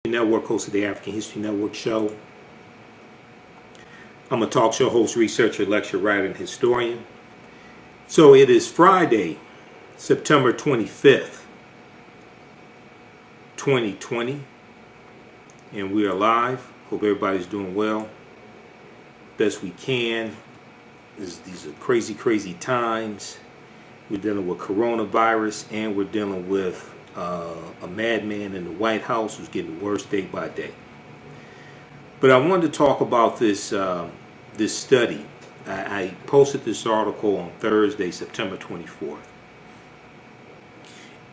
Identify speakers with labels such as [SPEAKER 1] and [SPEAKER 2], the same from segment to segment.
[SPEAKER 1] Network, host of the African History Network show. I'm a talk show host, researcher, lecturer, writer, and historian. So it is Friday, September 25th, 2020, and we are live. Hope everybody's doing well, best we can. These are crazy, crazy times. We're dealing with coronavirus, and we're dealing with a madman in the White House who's getting worse day by day. But I wanted to talk about this this study. I posted this article on Thursday, September 24th.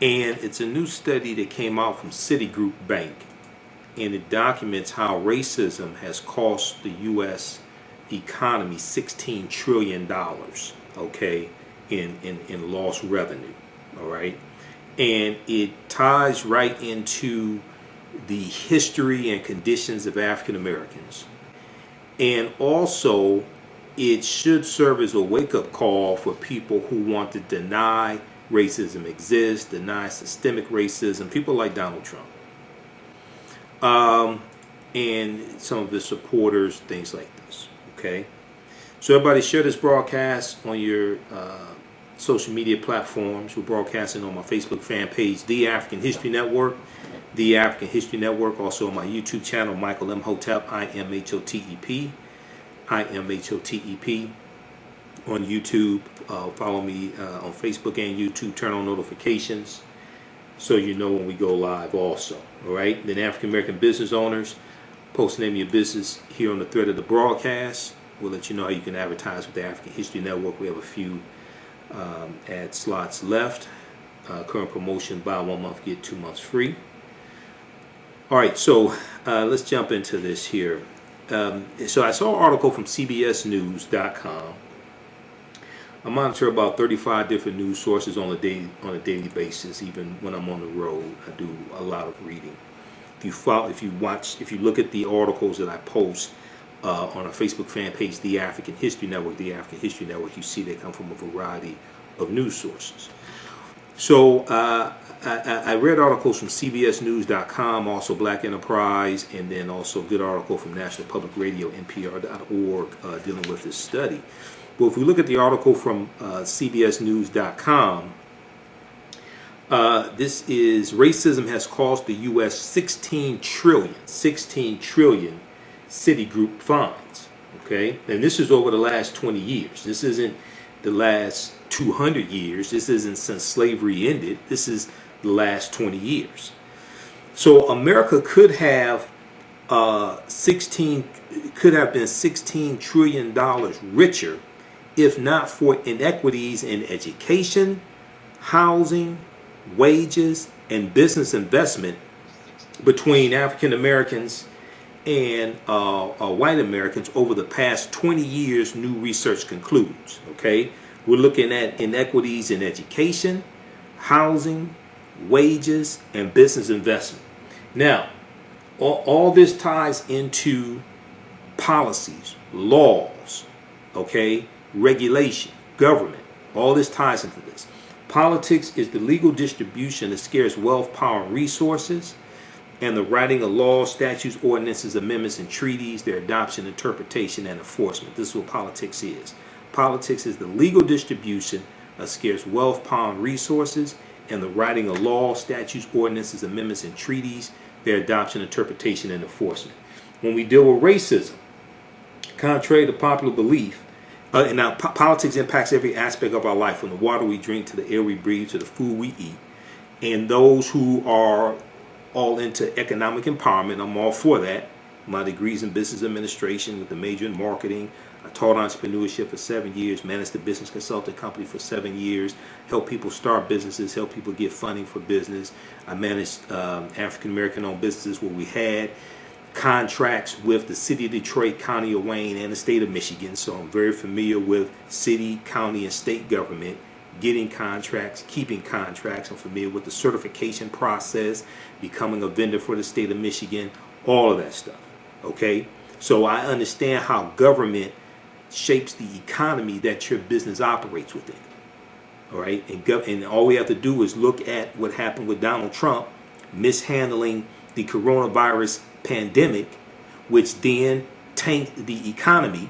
[SPEAKER 1] And it's a new study that came out from Citigroup Bank. And it documents how racism has cost the U.S. economy $16 trillion, okay, in lost revenue, all right? And it ties right into the history and conditions of African Americans. And also, it should serve as a wake-up call for people who want to deny racism exists, deny systemic racism, people like Donald Trump. And some of his supporters, things like this, okay? So everybody share this broadcast on your social media platforms. We're broadcasting on my Facebook fan page, The African History Network, The African History Network. Also on my YouTube channel, Michael Imhotep, I-M-H-O-T-E-P, I-M-H-O-T-E-P. On YouTube, follow me on Facebook and YouTube. Turn on notifications so you know when we go live also. All right. Then African American business owners, post the name of your business here on the thread of the broadcast. We'll let you know how you can advertise with the African History Network. We have a few ad slots left. Current promotion: buy 1 month, get 2 months free. All right, so let's jump into this here. So I saw an article from CBSNews.com. I monitor about 35 different news sources on a daily basis. Even when I'm on the road, I do a lot of reading. If you look at the articles that I post on our Facebook fan page, The African History Network, The African History Network, you see they come from a variety of news sources. So I read articles from CBSNews.com, also Black Enterprise, and then also a good article from National Public Radio, NPR.org, dealing with this study. Well, if we look at the article from CBSNews.com, this is racism has cost the U.S. 16 trillion Citigroup fines, okay? And this is over the last 20 years. This isn't the last 200 years. This isn't since slavery ended. This is the last 20 years. So America could have been $16 trillion richer if not for inequities in education, housing, wages, and business investment between African Americans and white Americans over the past 20 years, new research concludes. Okay, we're looking at inequities in education, housing, wages, and business investment. Now, all this ties into policies, laws, okay, regulation, government. All this ties into this. Politics is the legal distribution of scarce wealth, power, and resources, and the writing of laws, statutes, ordinances, amendments, and treaties, their adoption, interpretation, and enforcement. This is what politics is. Politics is the legal distribution of scarce wealth, power, and resources, and the writing of laws, statutes, ordinances, amendments, and treaties, their adoption, interpretation, and enforcement. When we deal with racism, contrary to popular belief, and now politics impacts every aspect of our life, from the water we drink to the air we breathe to the food we eat. And those who are all into economic empowerment, I'm all for that. My degrees in business administration with a major in marketing. I taught entrepreneurship for 7 years, managed a business consulting company for 7 years, helped people start businesses, helped people get funding for business. I managed African American owned businesses where we had contracts with the city of Detroit, county of Wayne, and the state of Michigan. So I'm very familiar with city, county, and state government, getting contracts, keeping contracts. I'm familiar with the certification process, becoming a vendor for the state of Michigan, all of that stuff. Okay? So I understand how government shapes the economy that your business operates within. All right? And all we have to do is look at what happened with Donald Trump mishandling the coronavirus pandemic, which then tanked the economy.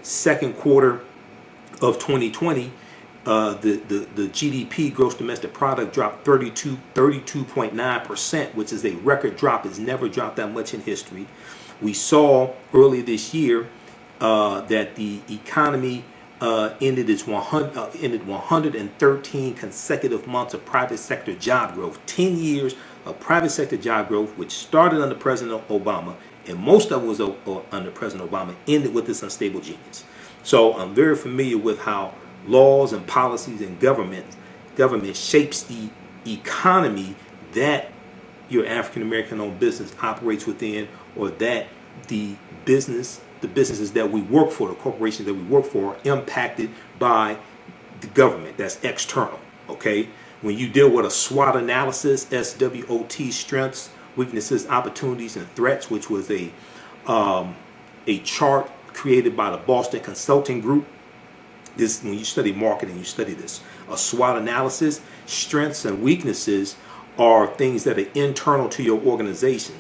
[SPEAKER 1] Second quarter of 2020, the GDP, gross domestic product, dropped 32.9%, which is a record drop. It's never dropped that much in history. We saw earlier this year that the economy ended 113 consecutive months of private sector job growth. 10 years of private sector job growth, which started under President Obama, and most of it was under President Obama, ended with this unstable genius. So I'm very familiar with how laws and policies and government shapes the economy that your African American owned business operates within, or that the businesses that we work for, the corporations that we work for, are impacted by the government. That's external. Okay, when you deal with a SWOT analysis, SWOT, strengths, weaknesses, opportunities, and threats, which was a chart created by the Boston Consulting Group. This, when you study marketing, you study this. A SWOT analysis, strengths and weaknesses are things that are internal to your organization.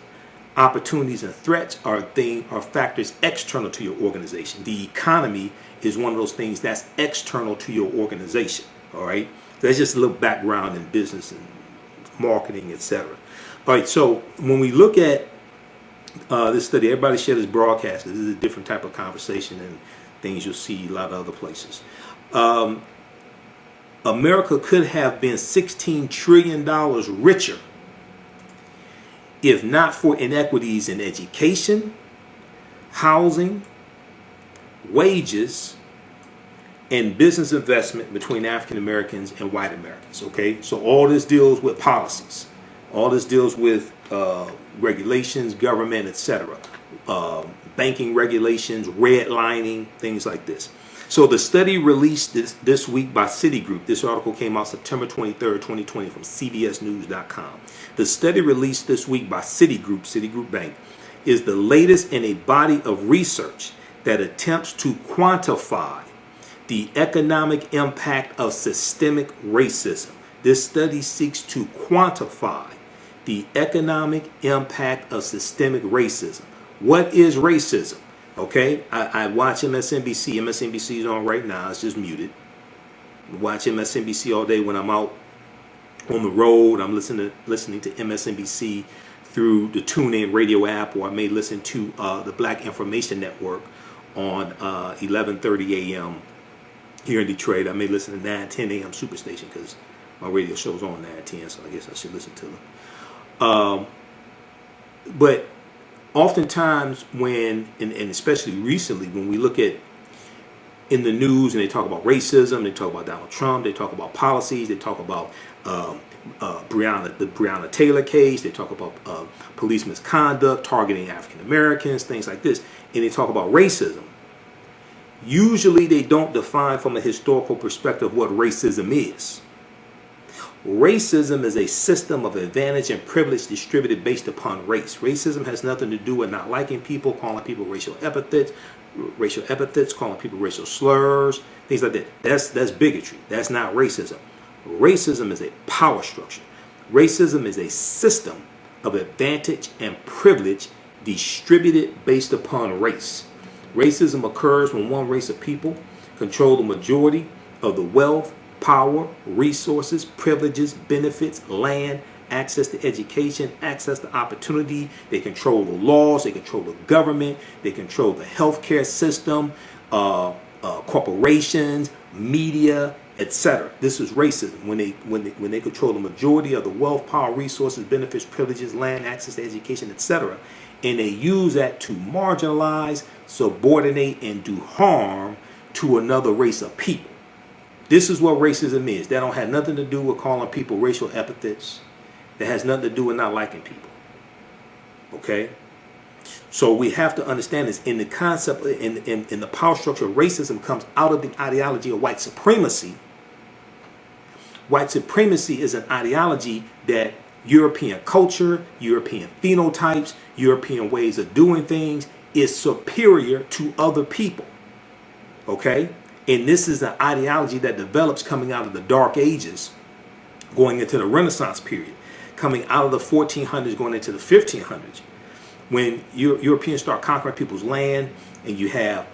[SPEAKER 1] Opportunities and threats are factors external to your organization. The economy is one of those things that's external to your organization. All right, that's just a little background in business and marketing, etc. All right, so when we look at this study, everybody share this broadcast. This is a different type of conversation and things you'll see a lot of other places. America could have been $16 trillion richer if not for inequities in education, housing, wages, and business investment between African Americans and white Americans. Okay, so all this deals with policies, all this deals with regulations, government, etc., banking regulations, redlining, things like this. So the study released this week by Citigroup. This article came out September 23rd, 2020 from CBSNews.com. The study released this week by Citigroup Bank, is the latest in a body of research that attempts to quantify the economic impact of systemic racism. This study seeks to quantify the economic impact of systemic racism. What is racism? Okay, I watch MSNBC. MSNBC is on right now. It's just muted. I watch MSNBC all day when I'm out on the road. I'm listening to MSNBC through the TuneIn radio app, or I may listen to the Black Information Network on 11:30 a.m. here in Detroit. I may listen to 9:10 a.m. Superstation because my radio show's on 9:10, so I guess I should listen to them. But oftentimes when, and especially recently, when we look at in the news and they talk about racism, they talk about Donald Trump, they talk about policies, they talk about the Breonna Taylor case, they talk about police misconduct targeting African Americans, things like this, and they talk about racism. Usually they don't define from a historical perspective what racism is. Racism is a system of advantage and privilege distributed based upon race. Racism has nothing to do with not liking people, calling people racial epithets, calling people racial slurs, things like that. That's bigotry. That's not racism. Racism is a power structure. Racism is a system of advantage and privilege distributed based upon race. Racism occurs when one race of people control the majority of the wealth, power, resources, privileges, benefits, land, access to education, access to opportunity. They control the laws, they control the government, they control the healthcare system, corporations, media, etc. This is racism when they control the majority of the wealth, power, resources, benefits, privileges, land, access to education, etc. And they use that to marginalize, subordinate, and do harm to another race of people. This is what racism is. That don't have nothing to do with calling people racial epithets. That has nothing to do with not liking people. Okay? So we have to understand this. In the concept, in the power structure, racism comes out of the ideology of white supremacy. White supremacy is an ideology that European culture, European phenotypes, European ways of doing things is superior to other people. Okay? And this is an ideology that develops coming out of the Dark Ages, going into the Renaissance period. coming out of the 1400s going into the 1500s, when Europeans start conquering people's land, and you have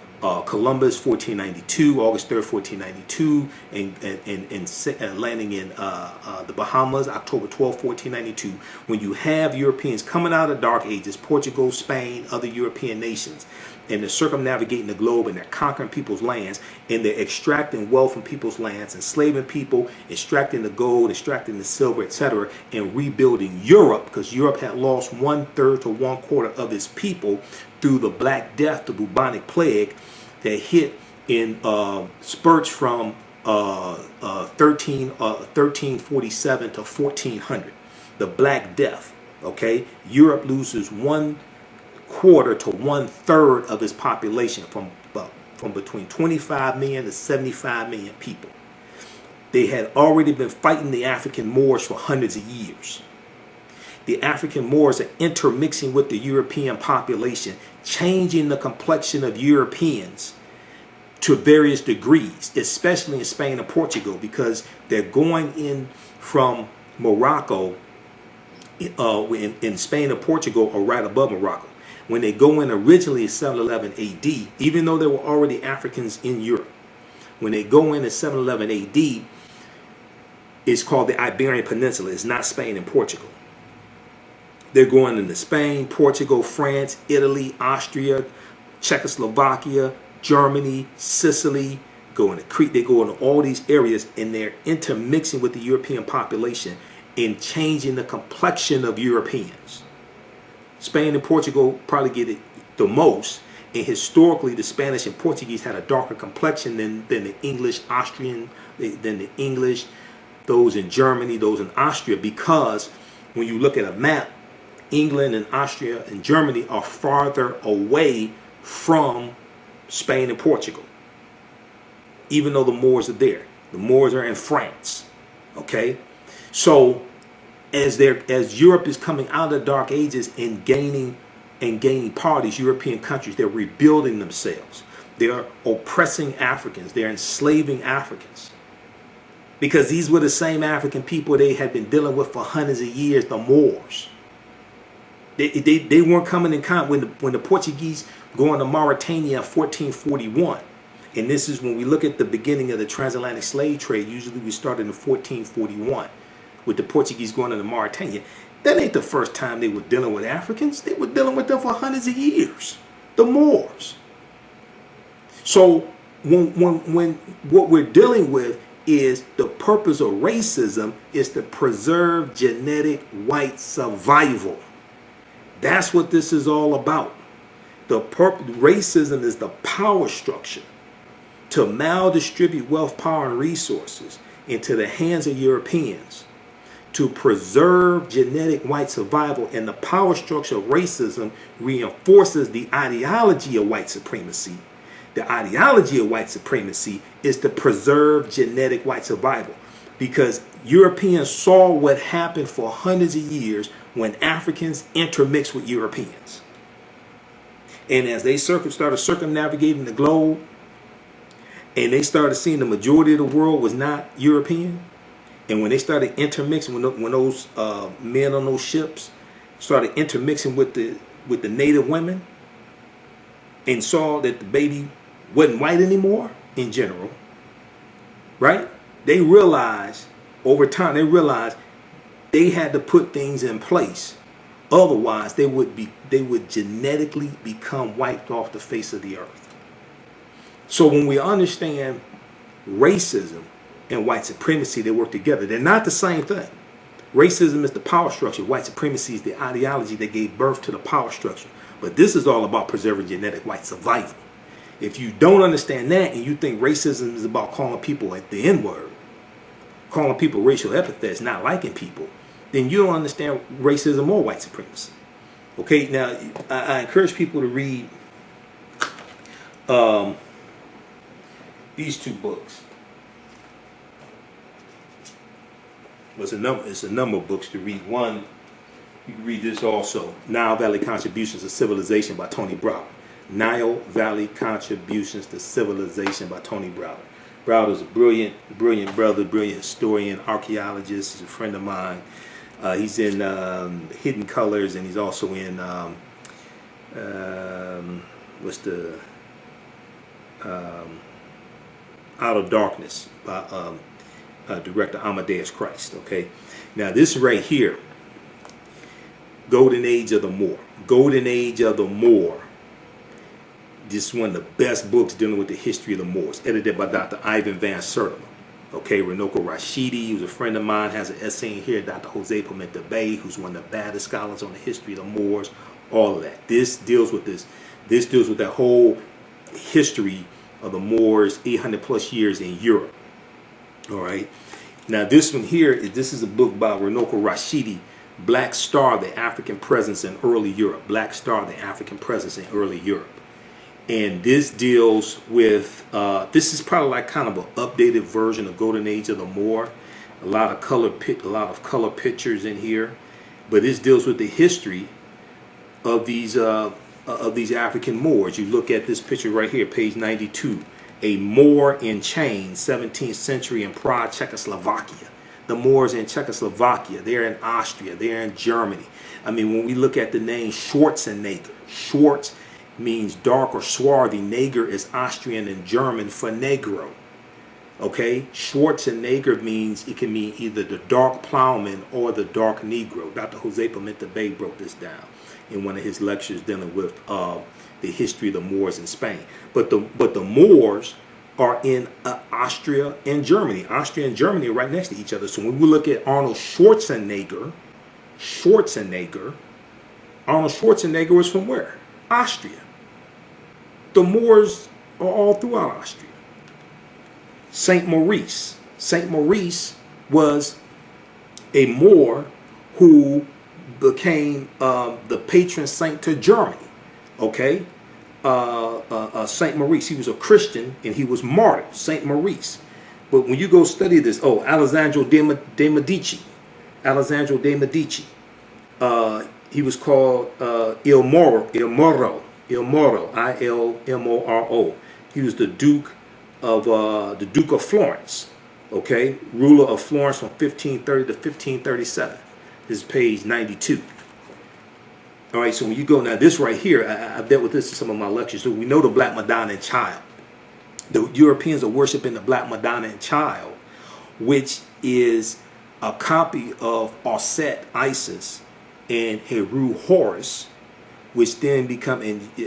[SPEAKER 1] Columbus 1492, August 3rd 1492, and landing in the Bahamas October 12th 1492. When you have Europeans coming out of the Dark Ages, Portugal, Spain, other European nations, and they're circumnavigating the globe, and they're conquering people's lands, and they're extracting wealth from people's lands, enslaving people, extracting the gold, extracting the silver, etc., and rebuilding Europe, because Europe had lost 1/3 to 1/4 of its people through the Black Death, the bubonic plague that hit in spurts from 1347 to 1400. The Black Death. Okay, Europe loses 1/4 to 1/3 of its population, from between 25 million to 75 million people. They had already been fighting the African Moors for hundreds of years. The African Moors are intermixing with the European population, changing the complexion of Europeans to various degrees, especially in Spain and Portugal, because they're going in from Morocco, in Spain and Portugal, or right above Morocco. When they go in originally in 711 AD, even though there were already Africans in Europe, when they go in 711 AD, it's called the Iberian Peninsula. It's not Spain and Portugal. They're going into Spain, Portugal, France, Italy, Austria, Czechoslovakia, Germany, Sicily, going to Crete. They go into all these areas, and they're intermixing with the European population and changing the complexion of Europeans. Spain and Portugal probably get it the most, and historically the Spanish and Portuguese had a darker complexion than the English, Austrian, than the English, those in Germany, those in Austria, because when you look at a map, England and Austria and Germany are farther away from Spain and Portugal, even though the Moors are there. The Moors are in France. Okay, so as Europe is coming out of the Dark Ages and gaining power, these European countries, they're rebuilding themselves. They're oppressing Africans. They're enslaving Africans, because these were the same African people they had been dealing with for hundreds of years, the Moors. They weren't coming in contact when the Portuguese go into Mauritania in 1441. And this is when we look at the beginning of the transatlantic slave trade. Usually we started in 1441 with the Portuguese going into Mauritania. That ain't the first time they were dealing with Africans. They were dealing with them for hundreds of years. The Moors. So when what we're dealing with is the purpose of racism is to preserve genetic white survival. That's what this is all about. Racism is the power structure to maldistribute wealth, power, and resources into the hands of Europeans to preserve genetic white survival. And the power structure of racism reinforces the ideology of white supremacy. The ideology of white supremacy is to preserve genetic white survival, because Europeans saw what happened for hundreds of years when Africans intermixed with Europeans. And as they started circumnavigating the globe, and they started seeing the majority of the world was not European, and when they started intermixing, when those men on those ships started intermixing with the native women, and saw that the baby wasn't white anymore in general, right? They realized over time, they had to put things in place. Otherwise, they would genetically become wiped off the face of the earth. So when we understand racism and white supremacy, they work together. They're not the same thing. Racism is the power structure. White supremacy is the ideology that gave birth to the power structure. But this is all about preserving genetic white survival. If you don't understand that, and you think racism is about calling people at the N-word, calling people racial epithets, not liking people, then you don't understand racism or white supremacy. Okay, now I encourage people to read these two books. It's a number of books to read. One, you can read this also, Nile Valley Contributions to Civilization by Tony Browder. Nile Valley Contributions to Civilization by Tony Browder. Browder's a brilliant brother, brilliant historian, archaeologist. He's a friend of mine. He's in Hidden Colors, and he's also in what's the Out of Darkness by director Amadeus Christ. Okay, now this right here, Golden Age of the Moor. Golden Age of the Moor. This is one of the best books dealing with the history of the Moors, edited by Dr. Ivan Van Sertima. Okay, Runoko Rashidi, who's a friend of mine, has an essay in here. Dr. Jose Pimenta Bay, who's one of the baddest scholars on the history of the Moors. All of that. This deals with this. This deals with that whole history of the Moors, 800 plus years in Europe. All right. Now this one here, this is a book by Runoko Rashidi, Black Star, the African Presence in Early Europe. Black Star, the African Presence in Early Europe. And this deals with, this is probably like kind of an updated version of Golden Age of the Moor. A lot of color pictures in here. But this deals with the history of these African Moors. You look at this picture right here, page 92. A Moor in chains, 17th century in Prague, Czechoslovakia. The Moors in Czechoslovakia. They're in Austria. They're in Germany. I mean, when we look at the name Schwarzenegger, Schwartz means dark or swarthy. Neger is Austrian and German for Negro. Okay, Schwarzenegger means, it can mean either the dark plowman or the dark Negro. Dr. Jose Pimenta Bay broke this down in one of his lectures dealing with the history of the Moors in Spain. But the Moors are in Austria and Germany. Austria and Germany are right next to each other. So when we look at Arnold Schwarzenegger, Arnold Schwarzenegger was from where? Austria. The Moors are all throughout Austria. Saint Maurice. Saint Maurice was a Moor who became the patron saint to Germany. Okay? Saint Maurice, he was a Christian and he was martyred. Saint Maurice. But when you go study this, Alessandro de Medici. Alessandro de Medici. He was called Il Moro, I-L-M-O-R-O. He was the Duke of Florence, okay, ruler of Florence from 1530 to 1537. This is page 92. All right, so when you go now, this right here, I've dealt with this in some of my lectures. So we know the Black Madonna and Child. The Europeans are worshiping the Black Madonna and Child, which is a copy of Osset Isis and Heru Horus, which then becomes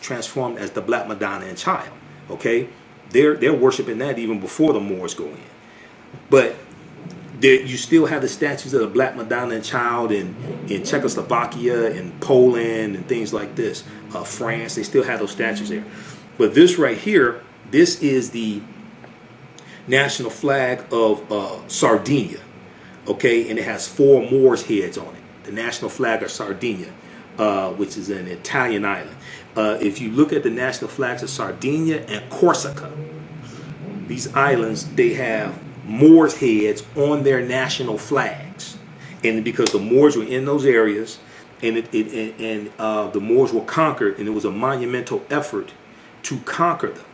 [SPEAKER 1] transformed as the Black Madonna and Child. Okay, they're worshiping that even before the Moors go in. But you still have the statues of the Black Madonna and Child in Czechoslovakia and Poland and things like this. France, they still have those statues there. But this right here, this is the national flag of Sardinia. Okay, and it has 4 Moors' heads on it. The national flag of Sardinia, which is an Italian island. If you look at the national flags of Sardinia and Corsica, these islands, they have Moors' heads on their national flags. And because the Moors were in those areas, and the Moors were conquered, and it was a monumental effort to conquer them.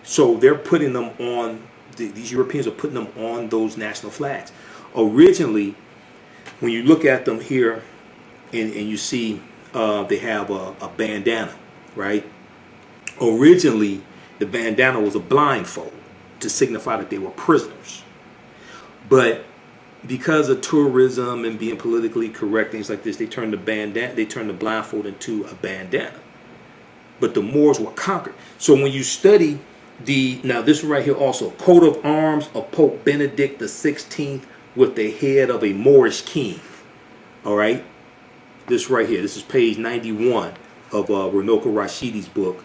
[SPEAKER 1] So they're putting them on, these Europeans are putting them on those national flags. Originally, when you look at them here and you see they have a bandana, right? Originally, the bandana was a blindfold to signify that they were prisoners. But because of tourism and being politically correct, things like this, they turned the blindfold into a bandana. But the Moors were conquered. So when you study now this right here also, coat of arms of Pope Benedict XVI with the head of a Moorish king. All right, this right here, this is page 91 of Runoko Rashidi's book,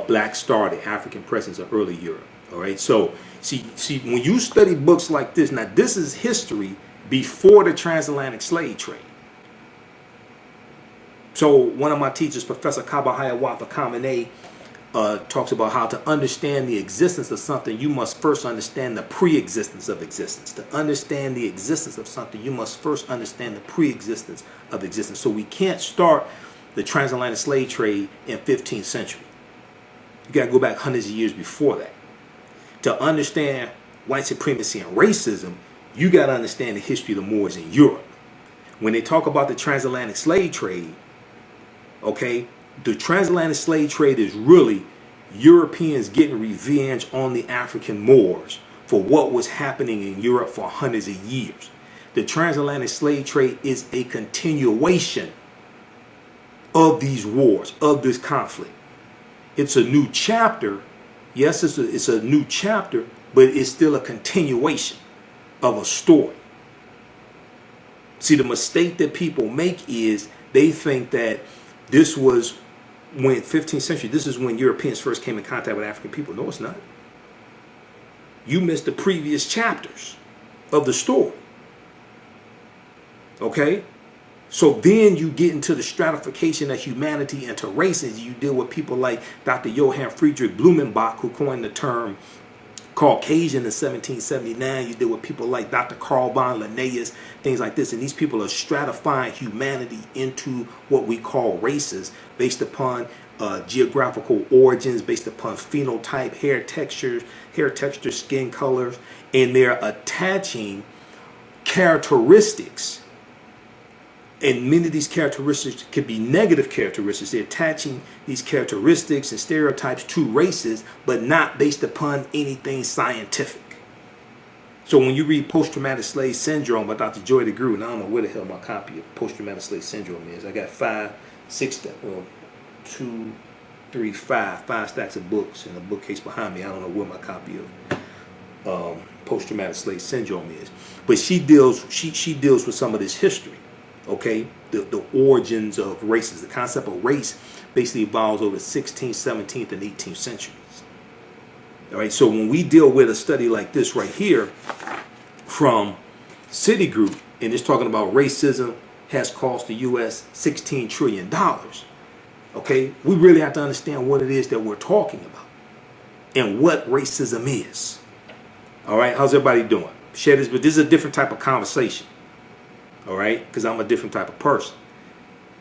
[SPEAKER 1] Black Star, the African Presence of Early Europe. All right, so see, when you study books like this, now this is history before the transatlantic slave trade. So one of my teachers, Professor Kabahaya Kamene, talks about how to understand the existence of something, you must first understand the pre-existence of existence. To understand the existence of something, you must first understand the pre-existence of existence. So we can't start the transatlantic slave trade in 15th century. You got to go back hundreds of years before that. To understand white supremacy and racism, you got to understand the history of the Moors in Europe. When they talk about the transatlantic slave trade, okay, the transatlantic slave trade is really Europeans getting revenge on the African Moors for what was happening in Europe for hundreds of years. The transatlantic slave trade is a continuation of these wars, of this conflict. It's a new chapter. Yes, it's a new chapter, but it's still a continuation of a story. See, the mistake that people make is they think that this was when 15th century, this is when Europeans first came in contact with African people. No, it's not. You missed the previous chapters of the story. Okay? So then you get into the stratification of humanity into races. You deal with people like Dr. Johann Friedrich Blumenbach, who coined the term Caucasian in 1779. You deal with people like Dr. Carl von Linnaeus, things like this. And these people are stratifying humanity into what we call races based upon geographical origins, based upon phenotype, hair texture, skin colors. And they're attaching characteristics. And many of these characteristics can be negative characteristics. They're attaching these characteristics and stereotypes to races, but not based upon anything scientific. So when you read Post-Traumatic Slave Syndrome by Dr. Joy DeGruy, and I don't know where the hell my copy of Post-Traumatic Slave Syndrome is. I got five stacks of books in a bookcase behind me. I don't know where my copy of Post-Traumatic Slave Syndrome is. But she deals with some of this history. Okay, the origins of races. The concept of race basically evolves over the 16th, 17th, and 18th centuries. All right, so when we deal with a study like this right here from Citigroup, and it's talking about racism has cost the U.S. $16 trillion, okay, we really have to understand what it is that we're talking about and what racism is. All right, how's everybody doing? Share this, but this is a different type of conversation. All right, because I'm a different type of person.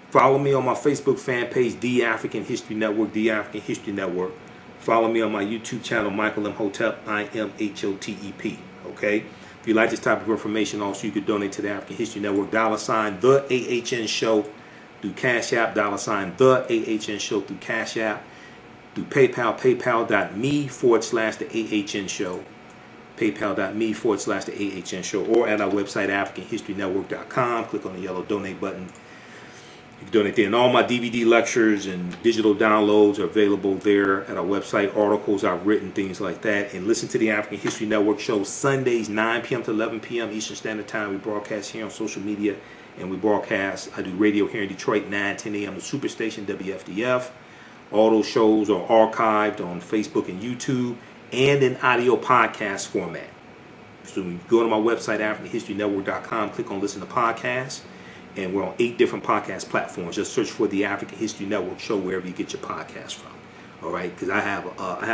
[SPEAKER 1] Follow me on my Facebook fan page, The African History Network, The African History Network. Follow me on my YouTube channel, Michael Imhotep, IMHOTEP. Okay, if you like this type of information, also you could donate to the African History Network, $ the AHN Show through Cash App, $ the AHN Show through Cash App, through PayPal, paypal.me/the AHN Show. PayPal.me/the AHN Show, or at our website, AfricanHistoryNetwork.com. Click on the yellow donate button. You can donate there. And all my DVD lectures and digital downloads are available there at our website. Articles I've written, things like that. And listen to the African History Network show Sundays, 9 p.m. to 11 p.m. Eastern Standard Time. We broadcast here on social media, and we broadcast. I do radio here in Detroit, 10 a.m. The Superstation, WFDF. All those shows are archived on Facebook and YouTube, and in audio podcast format. So you go to my website, AfricanHistoryNetwork.com, click on listen to podcasts, and we're on 8 different podcast platforms. Just search for the African History Network show wherever you get your podcast from. All right, because I have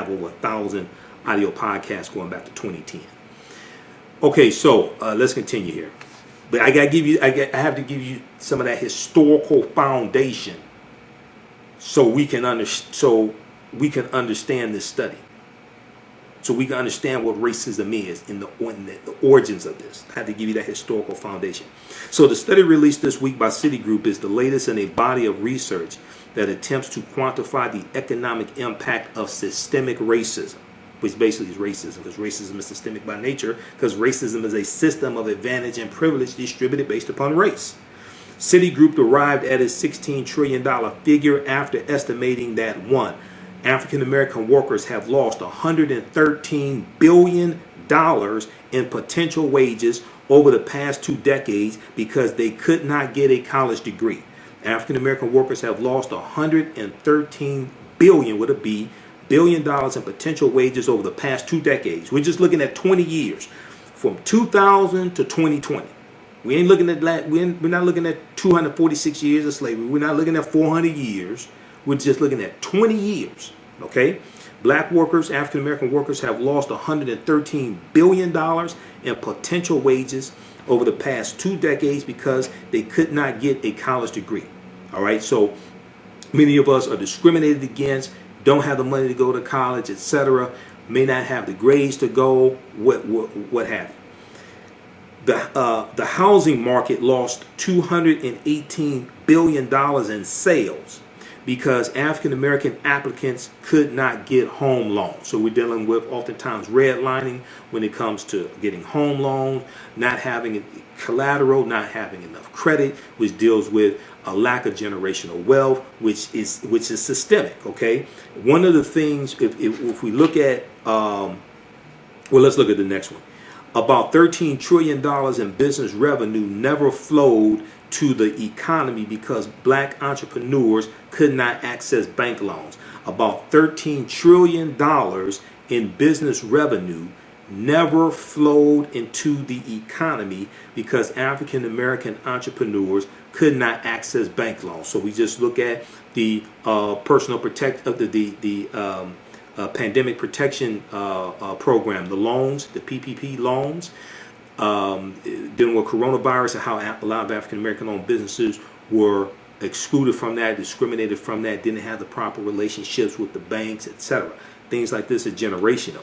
[SPEAKER 1] over 1,000 audio podcasts going back to 2010. Okay, so let's continue here. But I have to give you some of that historical foundation so we can understand this study. So we can understand what racism is in the origins of this. I had to give you that historical foundation. So the study released this week by Citigroup is the latest in a body of research that attempts to quantify the economic impact of systemic racism, which basically is racism, because racism is systemic by nature, because racism is a system of advantage and privilege distributed based upon race. Citigroup arrived at its $16 trillion figure after estimating that 1. African American workers have lost $113 billion in potential wages over the past 2 decades because they could not get a college degree. African American workers have lost $113 billion with a B billion in potential wages over the past 2 decades. We're just looking at 20 years, from 2000 to 2020. We ain't looking at that. We're not looking at 246 years of slavery. We're not looking at 400 years. We're just looking at 20 years, okay? Black workers, African American workers have lost $113 billion in potential wages over the past 2 decades because they could not get a college degree, all right? So many of us are discriminated against, don't have the money to go to college, etc., may not have the grades to go, what have you. The housing market lost $218 billion in sales because African American applicants could not get home loans. So we're dealing with oftentimes redlining when it comes to getting home loans, not having collateral, not having enough credit, which deals with a lack of generational wealth, which is systemic. Okay, one of the things, if we look at, well, let's look at the next one. About $13 trillion in business revenue never flowed to the economy because black entrepreneurs could not access bank loans. About $13 trillion in business revenue never flowed into the economy because African American entrepreneurs could not access bank loans. So we just look at the personal protect of the pandemic protection program, the loans, the PPP loans, dealing with coronavirus and how a lot of African American owned businesses were excluded from that, discriminated from that, didn't have the proper relationships with the banks, etc. Things like this are generational.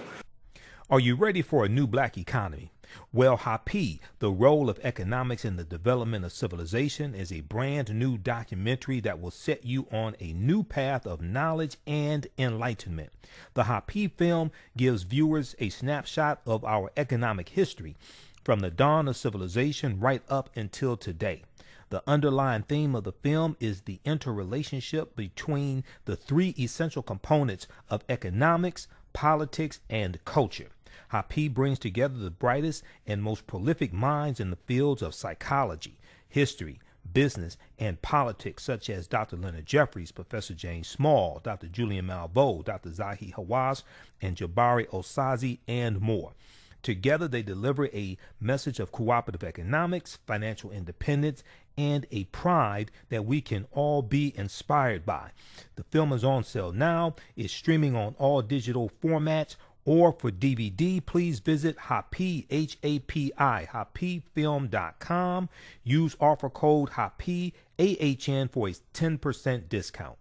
[SPEAKER 2] Are you ready for a new black economy? Well, Hapi, The Role of Economics in the Development of Civilization, is a brand new documentary that will set you on a new path of knowledge and enlightenment. The Hapi film gives viewers a snapshot of our economic history from the dawn of civilization right up until today. The underlying theme of the film is the interrelationship between the three essential components of economics, politics, and culture. Hapi brings together the brightest and most prolific minds in the fields of psychology, history, business, and politics, such as Dr. Leonard Jeffries, Professor James Small, Dr. Julian Malveaux, Dr. Zahi Hawass, and Jabari Osazi, and more. Together, they deliver a message of cooperative economics, financial independence, and a pride that we can all be inspired by. The film is on sale now. It's streaming on all digital formats. Or for DVD, please visit Hapi, H-A-P-I, hapifilm.com. Use offer code HAPI, AHN, for a 10% discount.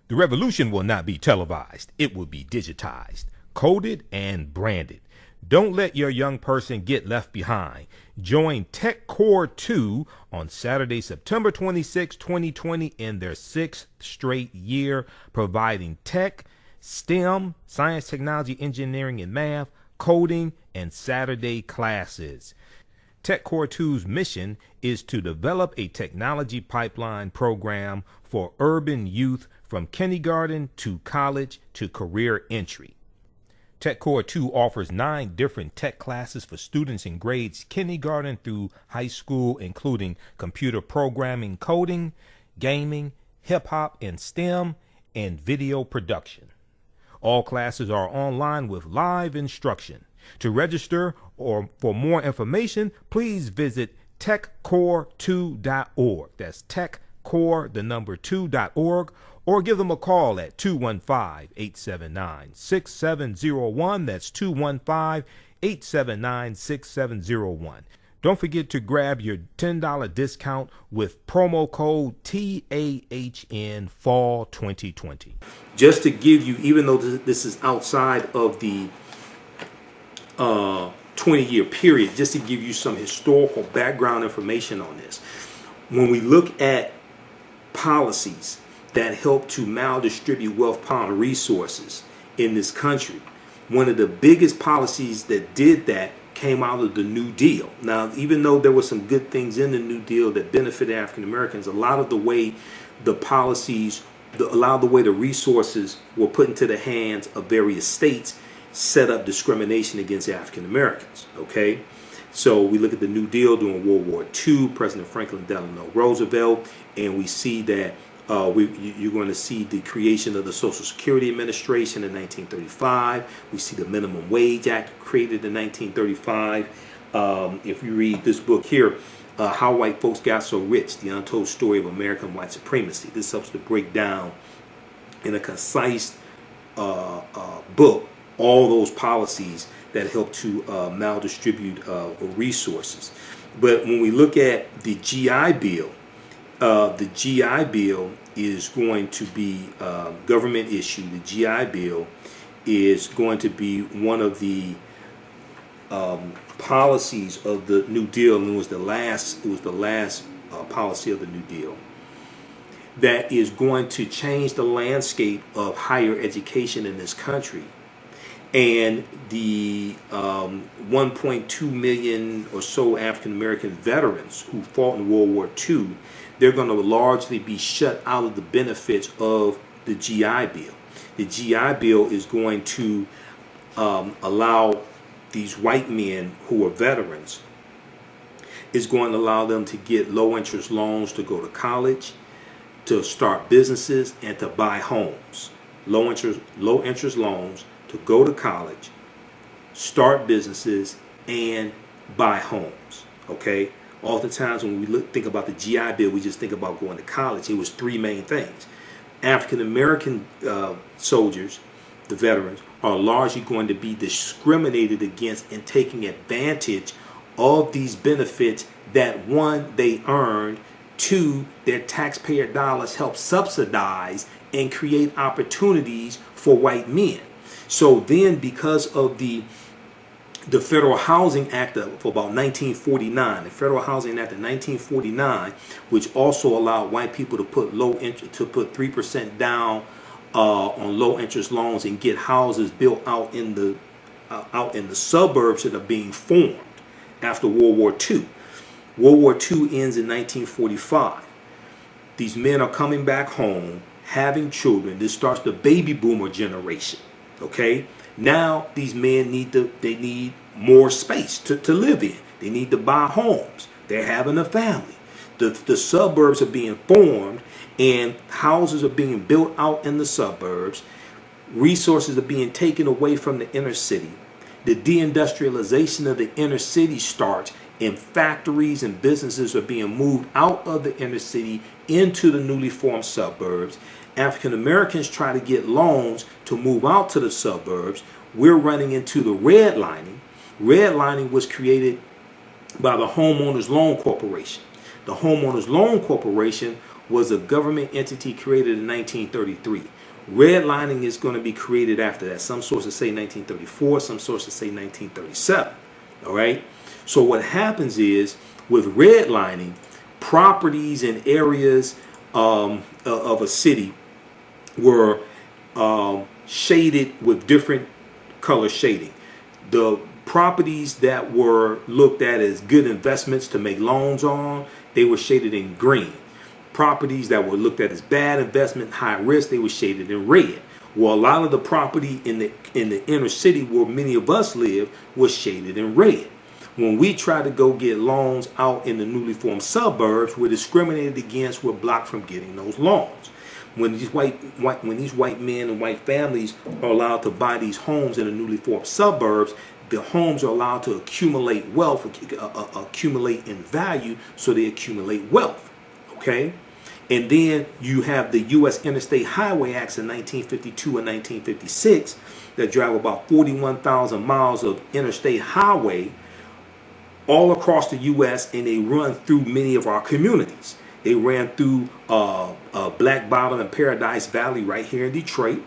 [SPEAKER 2] The revolution will not be televised. It will be digitized, coded, and branded. Don't let your young person get left behind. Join Tech Core 2 on Saturday, September 26, 2020 in their 6th straight year, providing tech, STEM, science, technology, engineering, and math, coding, and Saturday classes. Tech Core 2's mission is to develop a technology pipeline program for urban youth from kindergarten to college to career entry. Tech Core 2 offers 9 different tech classes for students in grades kindergarten through high school, including computer programming, coding, gaming, hip-hop and STEM, and video production. All classes are online with live instruction. To register or for more information, please visit techcore2.org. That's techcore, the number 2.org, or give them a call at 215-879-6701. That's 215-879-6701. Don't forget to grab your $10 discount with promo code TAHN Fall 2020.
[SPEAKER 1] Just to give you, even though this is outside of the 20-year period, just to give you some historical background information on this. When we look at policies that help to maldistribute wealth, power, and resources in this country, one of the biggest policies that did that came out of the New Deal. Now, even though there were some good things in the New Deal that benefited African Americans, a lot of the way the policies, a lot of the way the resources were put into the hands of various states set up discrimination against African Americans. Okay, so we look at the New Deal during World War II, President Franklin Delano Roosevelt, and we see that you're going to see the creation of the Social Security Administration in 1935. We see the Minimum Wage Act created in 1935. If you read this book here, How White Folks Got So Rich, The Untold Story of American White Supremacy, this helps to break down in a concise book all those policies that help to maldistribute resources. But when we look at the GI Bill, the GI Bill is going to be government issue. The GI Bill is going to be one of the policies of the New Deal, and it was the last policy of the New Deal that is going to change the landscape of higher education in this country. And the 1.2 million or so African American veterans who fought in World War II, they're going to largely be shut out of the benefits of the GI Bill. The GI Bill is going to allow these white men who are veterans, is going to allow them to get low interest loans to go to college, to start businesses, and to buy homes. Low interest loans to go to college, start businesses, and buy homes. Okay? Oftentimes when we think about the GI Bill, we just think about going to college. It was three main things. African American soldiers, the veterans, are largely going to be discriminated against and taking advantage of these benefits that, one, they earned, two, their taxpayer dollars help subsidize and create opportunities for white men. So then, because of the Federal Housing Act of about 1949, the Federal Housing Act of 1949, which also allowed white people to put 3% down on low interest loans and get houses built out in the suburbs that are being formed after World War II. World War II ends in 1945. These men are coming back home, having children. This starts the baby boomer generation. Okay, now these men need more space to live in. They need to buy homes. They're having a family. The suburbs are being formed, and houses are being built out in the suburbs. Resources are being taken away from the inner city. The deindustrialization of the inner city starts, and factories and businesses are being moved out of the inner city into the newly formed suburbs. African Americans try to get loans to move out to the suburbs. We're running into the redlining. Redlining was created by the Homeowners Loan Corporation. The Homeowners Loan Corporation was a government entity created in 1933. Redlining is going to be created after that. Some sources say 1934, some sources say 1937. All right? So what happens is, with redlining, properties in areas of a city were shaded with different color shading. The properties that were looked at as good investments to make loans on, they were shaded in green. Properties that were looked at as bad investment, high risk, they were shaded in red. Well, a lot of the property in the inner city where many of us live was shaded in red. When we try to go get loans out in the newly formed suburbs, we're discriminated against, we're blocked from getting those loans. When these white men and white families are allowed to buy these homes in the newly formed suburbs, the homes are allowed to accumulate wealth, accumulate in value, so they accumulate wealth. Okay? And then you have the U.S. Interstate Highway Acts in 1952 and 1956 that drive about 41,000 miles of interstate highway all across the U.S., and they run through many of our communities. They ran through Black Bottom and Paradise Valley right here in Detroit,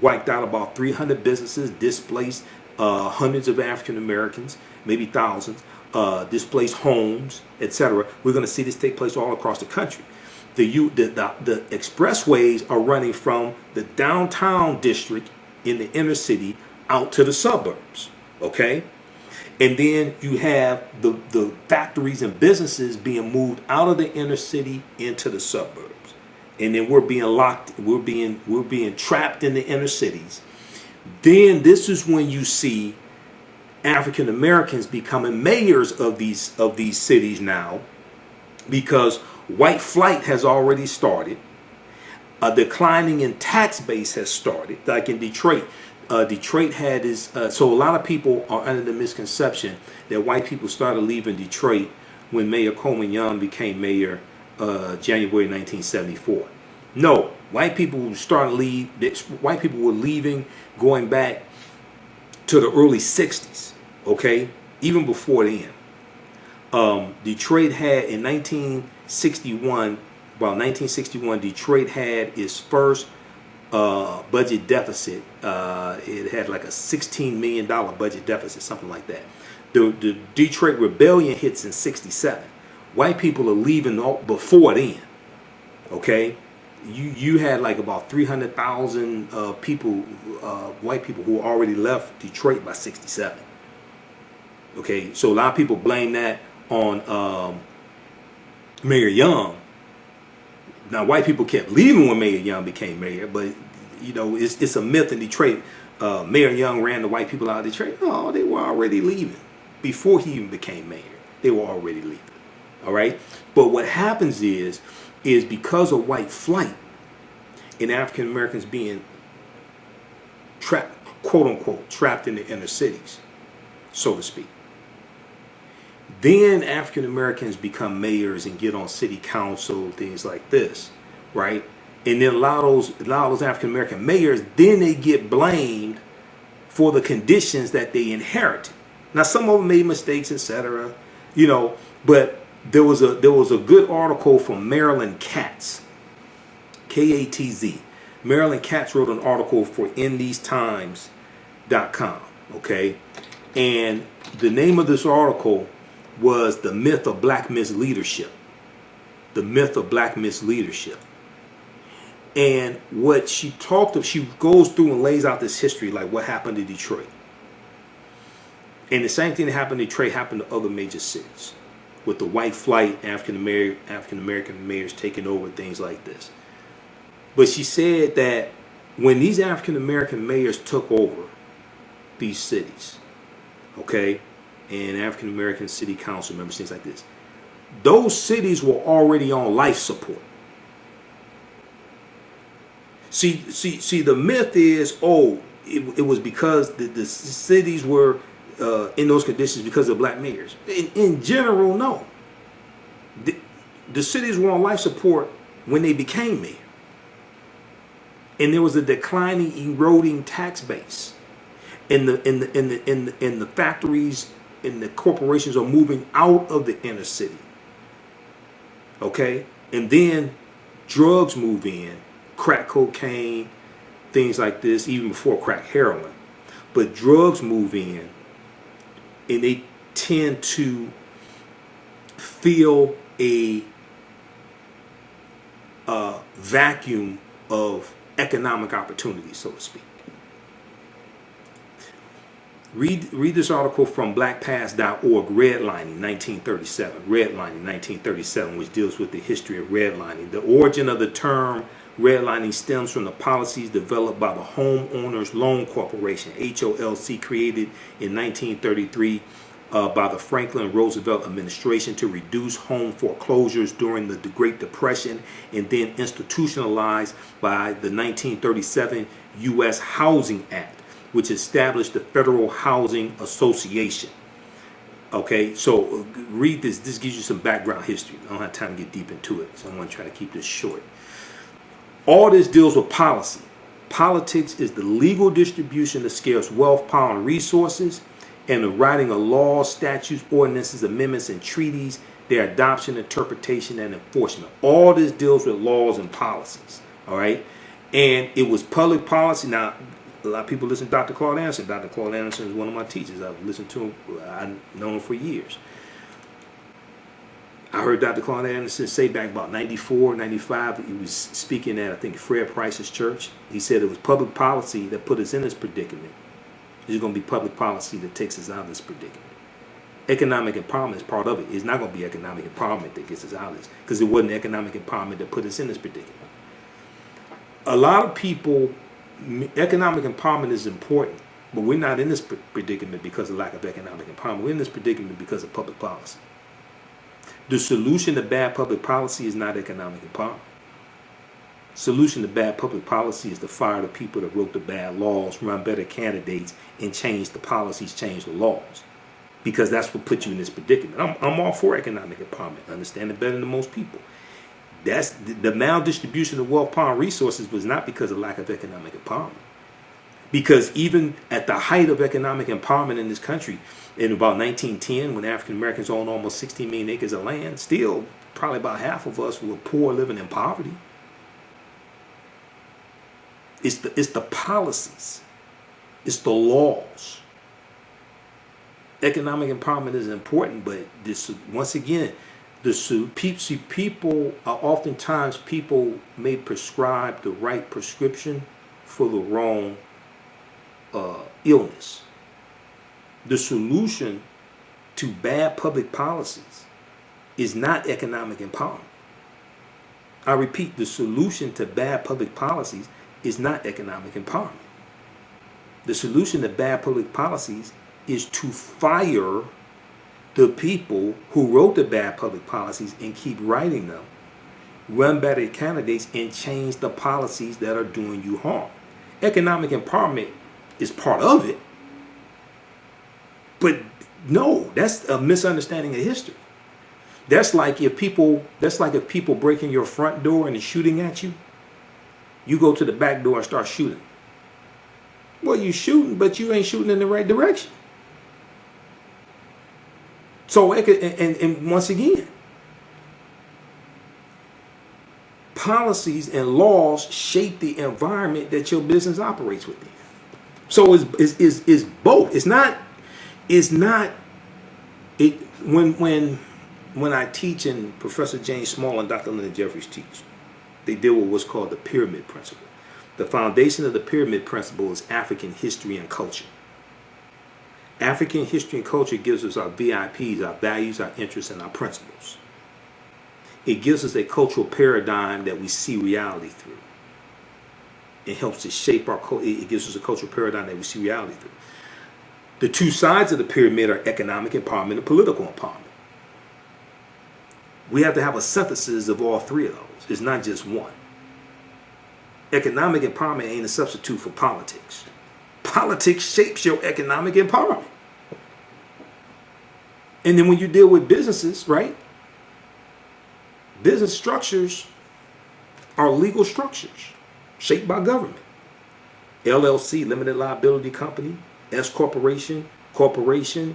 [SPEAKER 1] wiped out about 300 businesses, displaced hundreds of African Americans, maybe thousands, displaced homes, etc. We're going to see this take place all across the country. The expressways are running from the downtown district in the inner city out to the suburbs. Okay? And then you have the factories and businesses being moved out of the inner city into the suburbs. And then we're being locked, we're being trapped in the inner cities. Then this is when you see African Americans becoming mayors of these cities now, because white flight has already started. A declining in tax base has started, like in Detroit. Detroit had this, so a lot of people are under the misconception that white people started leaving Detroit when Mayor Coleman Young became mayor January 1974. No, white people were leaving going back to the early 60s, okay, even before then. Detroit had in 1961, Detroit had its first budget deficit. It had like a $16 million budget deficit, something like that. The Detroit Rebellion hits in 67. White people are leaving before then. Okay, you had like about 300,000 people, white people, who already left Detroit by 67. Okay, so a lot of people blame that on Mayor Young. Now, white people kept leaving when Mayor Young became mayor, but you know, it's a myth in Detroit. Mayor Young ran the white people out of Detroit. No, they were already leaving before he even became mayor. They were already leaving. All right, but what happens is because of white flight and African Americans being trapped, quote unquote, trapped in the inner cities, so to speak. Then African Americans become mayors and get on city council, things like this, right? And then a lot of those African American mayors, then they get blamed for the conditions that they inherited. Now, some of them made mistakes, etc. You know, but there was a good article from Marilyn Katz, K-A-T-Z. Marilyn Katz wrote an article for InTheseTimes.com. Okay, and the name of this article was The Myth of Black Misleadership. The Myth of Black Misleadership. And what she she goes through and lays out this history, like what happened to Detroit. And the same thing that happened in Detroit happened to other major cities, with the white flight, African American mayors taking over, things like this. But she said that when these African American mayors took over these cities, okay, and African American city council members, things like this, those cities were already on life support. See, the myth is, it was because the cities were in those conditions because of black mayors. In general, no. The cities were on life support when they became mayor. And there was a declining, eroding tax base. And the factories and the corporations are moving out of the inner city. Okay? And then drugs move in, crack cocaine, things like this, even before crack heroin. But drugs move in, and they tend to fill a vacuum of economic opportunity, so to speak. Read this article from blackpast.org, Redlining 1937. Redlining 1937, which deals with the history of redlining. The origin of the term redlining stems from the policies developed by the Homeowners Loan Corporation, HOLC, created in 1933 by the Franklin Roosevelt administration to reduce home foreclosures during the Great Depression, and then institutionalized by the 1937 U.S. Housing Act, which established the Federal Housing Association. Okay, so read this. This gives you some background history. I don't have time to get deep into it, so I'm going to try to keep this short. All this deals with policy. Politics is the legal distribution of scarce wealth, power, and resources, and the writing of laws, statutes, ordinances, amendments, and treaties, their adoption, interpretation, and enforcement. All this deals with laws and policies. All right, and it was public policy. Now, a lot of people listen to Dr. Claude Anderson. Dr. Claude Anderson is one of my teachers. I've listened to him. I've known him for years. I heard Dr. Claude Anderson say back about 94, 95, he was speaking at, I think, Fred Price's church. He said it was public policy that put us in this predicament. It's going to be public policy that takes us out of this predicament. Economic empowerment is part of it. It's not going to be economic empowerment that gets us out of this, because it wasn't economic empowerment that put us in this predicament. A lot of people, economic empowerment is important, but we're not in this predicament because of lack of economic empowerment. We're in this predicament because of public policy. The solution to bad public policy is not economic empowerment. Solution to bad public policy is to fire the people that wrote the bad laws, run better candidates, and change the policies, change the laws. Because that's what put you in this predicament. I'm all for economic empowerment. I understand it better than most people. That's the maldistribution of wealth, power, and resources was not because of lack of economic empowerment. Because even at the height of economic empowerment in this country, in about 1910, when African Americans owned almost 16 million acres of land, still probably about half of us were poor, living in poverty. It's the policies, it's the laws Economic empowerment is important, but this, once again, people are oftentimes, people may prescribe the right prescription for the wrong illness. The solution to bad public policies is not economic empowerment. I repeat, the solution to bad public policies is not economic empowerment. The solution to bad public policies is to fire the people who wrote the bad public policies and keep writing them, run better candidates, and change the policies that are doing you harm. Economic empowerment is part of it, but no, that's a misunderstanding of history. That's like if people break in your front door and are shooting at you, you go to the back door and start shooting. Well, you're shooting, but you ain't shooting in the right direction. So, and once again, policies and laws shape the environment that your business operates within. So it's both. When I teach, and Professor James Small and Dr. Leonard Jeffries teach, they deal with what's called the pyramid principle. The foundation of the pyramid principle is African history and culture. African history and culture gives us our VIPs, our values, our interests, and our principles. It gives us a cultural paradigm that we see reality through. It helps to shape our culture. It gives us a cultural paradigm that we see reality through. The two sides of the pyramid are economic empowerment and political empowerment. We have to have a synthesis of all three of those. It's not just one. Economic empowerment ain't a substitute for politics. Politics shapes your economic empowerment. And then when you deal with businesses, right? Business structures are legal structures shaped by government. LLC, limited liability company, S corporation, a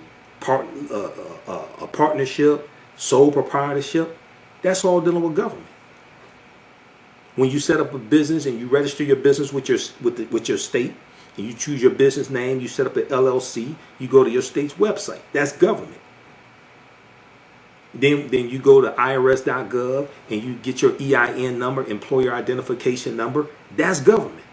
[SPEAKER 1] partnership, sole proprietorship. That's all dealing with government. When you set up a business and you register your business with your state, and you choose your business name, you set up an LLC, you go to your state's website. That's government. Then you go to irs.gov and you get your EIN number, employer identification number. That's government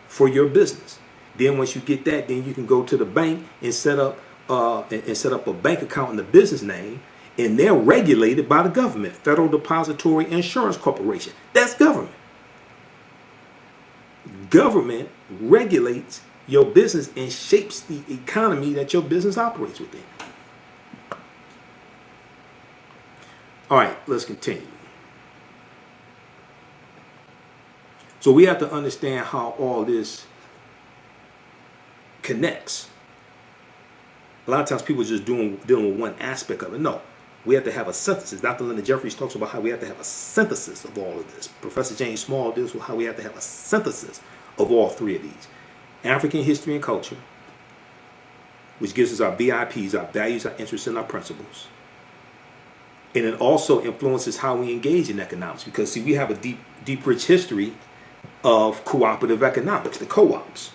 [SPEAKER 1] for your business. Then once you get that, then you can go to the bank and set up a bank account in the business name, and they're regulated by the government, Federal Depository Insurance Corporation. That's government. Government regulates your business and shapes the economy that your business operates within. All right, let's continue. So we have to understand how all this connects. A lot of times people are just dealing with one aspect of it. No, we have to have a synthesis. Dr. Leonard Jeffries talks about how we have to have a synthesis of all of this. Professor James Small deals with how we have to have a synthesis of all three of these. African history and culture, which gives us our VIPs, our values, our interests, and our principles. And it also influences how we engage in economics, because see, we have a deep, rich history of cooperative economics, the co-ops.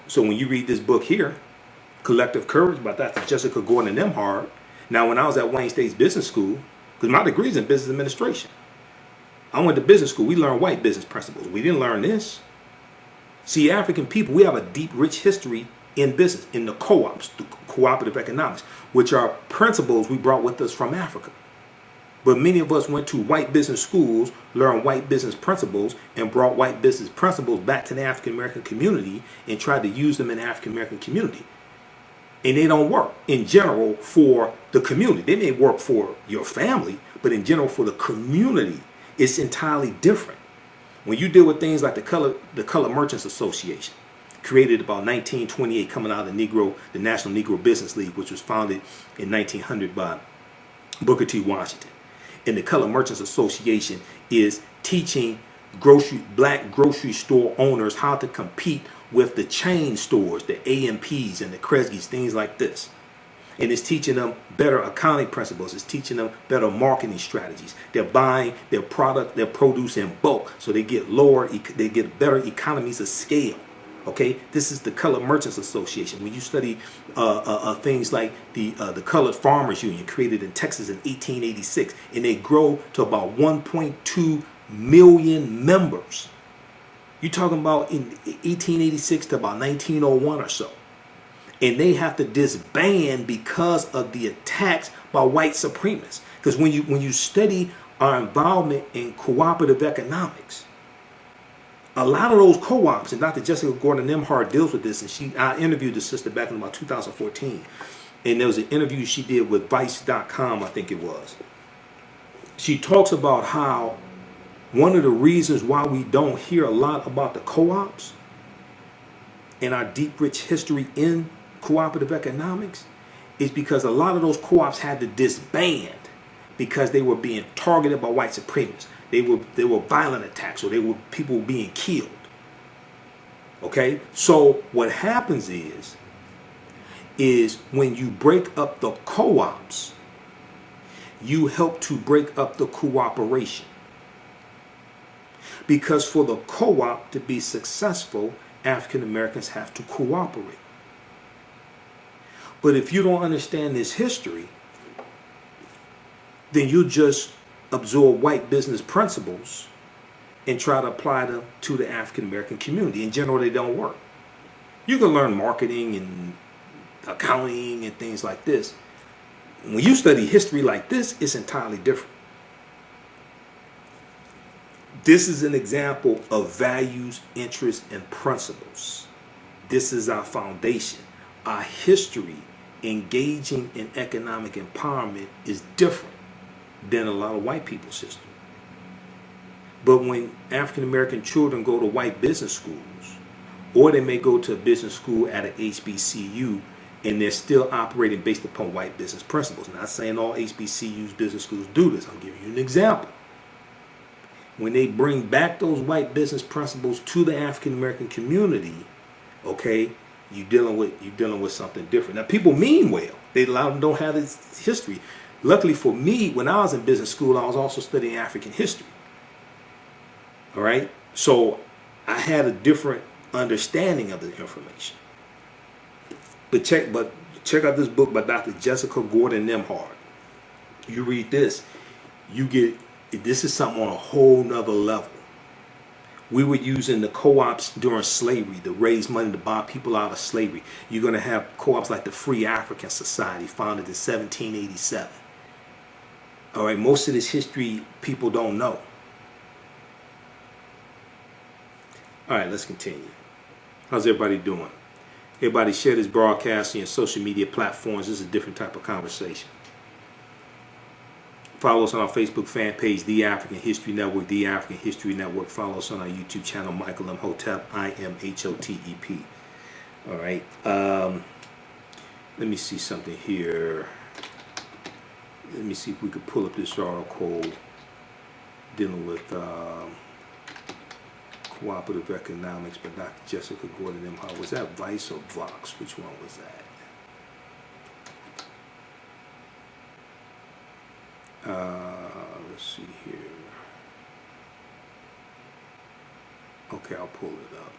[SPEAKER 1] So when you read this book here, Collective Courage by Dr. Jessica Gordon Emhart. Now, when I was at Wayne State's business school, because my degree is in business administration, I went to business school. We learned white business principles. We didn't learn this. See, African people, we have a deep, rich history in business, in the co-ops, the cooperative economics, which are principles we brought with us from Africa. But many of us went to white business schools, learned white business principles, and brought white business principles back to the African American community and tried to use them in the African American community. And they don't work in general for the community. They may work for your family, but in general for the community, it's entirely different. When you deal with things like the Color Merchants Association, created about 1928, coming out of the National Negro Business League, which was founded in 1900 by Booker T. Washington. And the Color Merchants Association is teaching black grocery store owners how to compete with the chain stores, the AMPs and the Kresge's, things like this. And it's teaching them better accounting principles. It's teaching them better marketing strategies. They're buying their product, their produce in bulk, so they get better economies of scale. Okay, this is the Colored Merchants Association. When you study things like the Colored Farmers Union, created in Texas in 1886, and they grow to about 1.2 million members. You're talking about in 1886 to about 1901 or so. And they have to disband because of the attacks by white supremacists. Because when you study our involvement in cooperative economics, a lot of those co-ops, and Dr. Jessica Gordon Nimhart deals with this, and I interviewed the sister back in about 2014, and there was an interview she did with Vice.com, I think it was. She talks about how one of the reasons why we don't hear a lot about the co-ops and our deep, rich history in cooperative economics is because a lot of those co-ops had to disband because they were being targeted by white supremacists. They were violent attacks, or people were being killed. Okay? So what happens is when you break up the co-ops, you help to break up the cooperation. Because for the co-op to be successful, African Americans have to cooperate. But if you don't understand this history, then you just absorb white business principles and try to apply them to the African American community. In general, they don't work. You can learn marketing and accounting and things like this. When you study history like this, it's entirely different. This is an example of values, interests, and principles. This is our foundation. Our history engaging in economic empowerment is different than a lot of white people's history. But when African American children go to white business schools, or they may go to a business school at an HBCU, and they're still operating based upon white business principles. Not saying all HBCUs, business schools do this. I'm giving you an example. When they bring back those white business principles to the African American community, okay, you're dealing with something different. Now, people mean well. A lot of them don't have this history. Luckily for me, when I was in business school, I was also studying African history. All right, so I had a different understanding of the information. But check out this book by Dr. Jessica Gordon Nimhart. You read this, this is something on a whole nother level. We were using the co-ops during slavery to raise money to buy people out of slavery. You're going to have co-ops like the Free African Society, founded in 1787. All right, most of this history people don't know. All right, let's continue. How's everybody doing? Everybody share this broadcast on your social media platforms. This is a different type of conversation. Follow us on our Facebook fan page, The African History Network, The African History Network. Follow us on our YouTube channel, Michael Imhotep, Imhotep. All right. Let me see something here. Let me see if we could pull up this article dealing with cooperative economics by Dr. Jessica Gordon Nimhart. Was that Vice or Vox? Which one was that? Let's see here. Okay, I'll pull it up.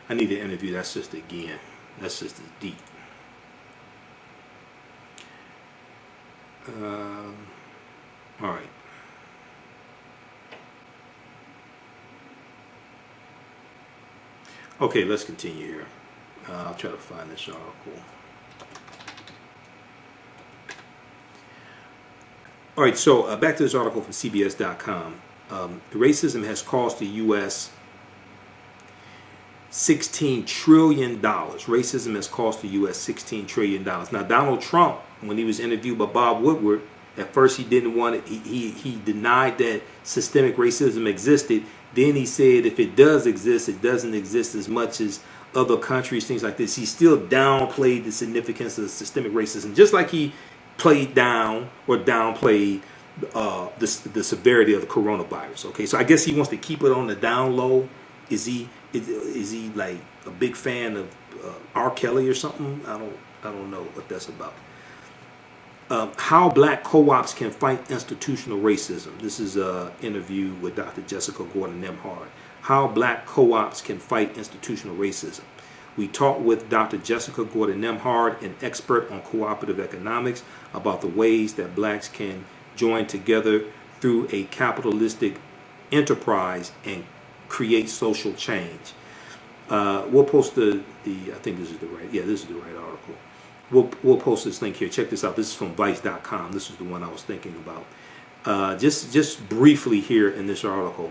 [SPEAKER 1] I need to interview that sister again. That sister's deep. All right. Okay, let's continue here. I'll try to find this article. All right, so back to this article from CBS.com. Racism has cost the U.S. $16 trillion. Racism has cost the U.S. $16 trillion. Now, Donald Trump, when he was interviewed by Bob Woodward, at first he didn't want it. He denied that systemic racism existed. Then he said if it does exist, it doesn't exist as much as other countries, things like this. He still downplayed the significance of systemic racism, just like he played down or downplayed the severity of the coronavirus. Okay, so I guess he wants to keep it on the down low. Is he like a big fan of R. Kelly or something? I don't know what that's about. How black co-ops can fight institutional racism. This is an interview with Dr. Jessica Gordon-Nemhard. How black co-ops can fight institutional racism. We talked with Dr. Jessica Gordon-Nemhard, an expert on cooperative economics, about the ways that blacks can join together through a capitalistic enterprise and create social change. We'll post I think this is the right, this is the right article. We'll post this link here. Check this out. This is from Vice.com. This is the one I was thinking about. Just briefly here in this article,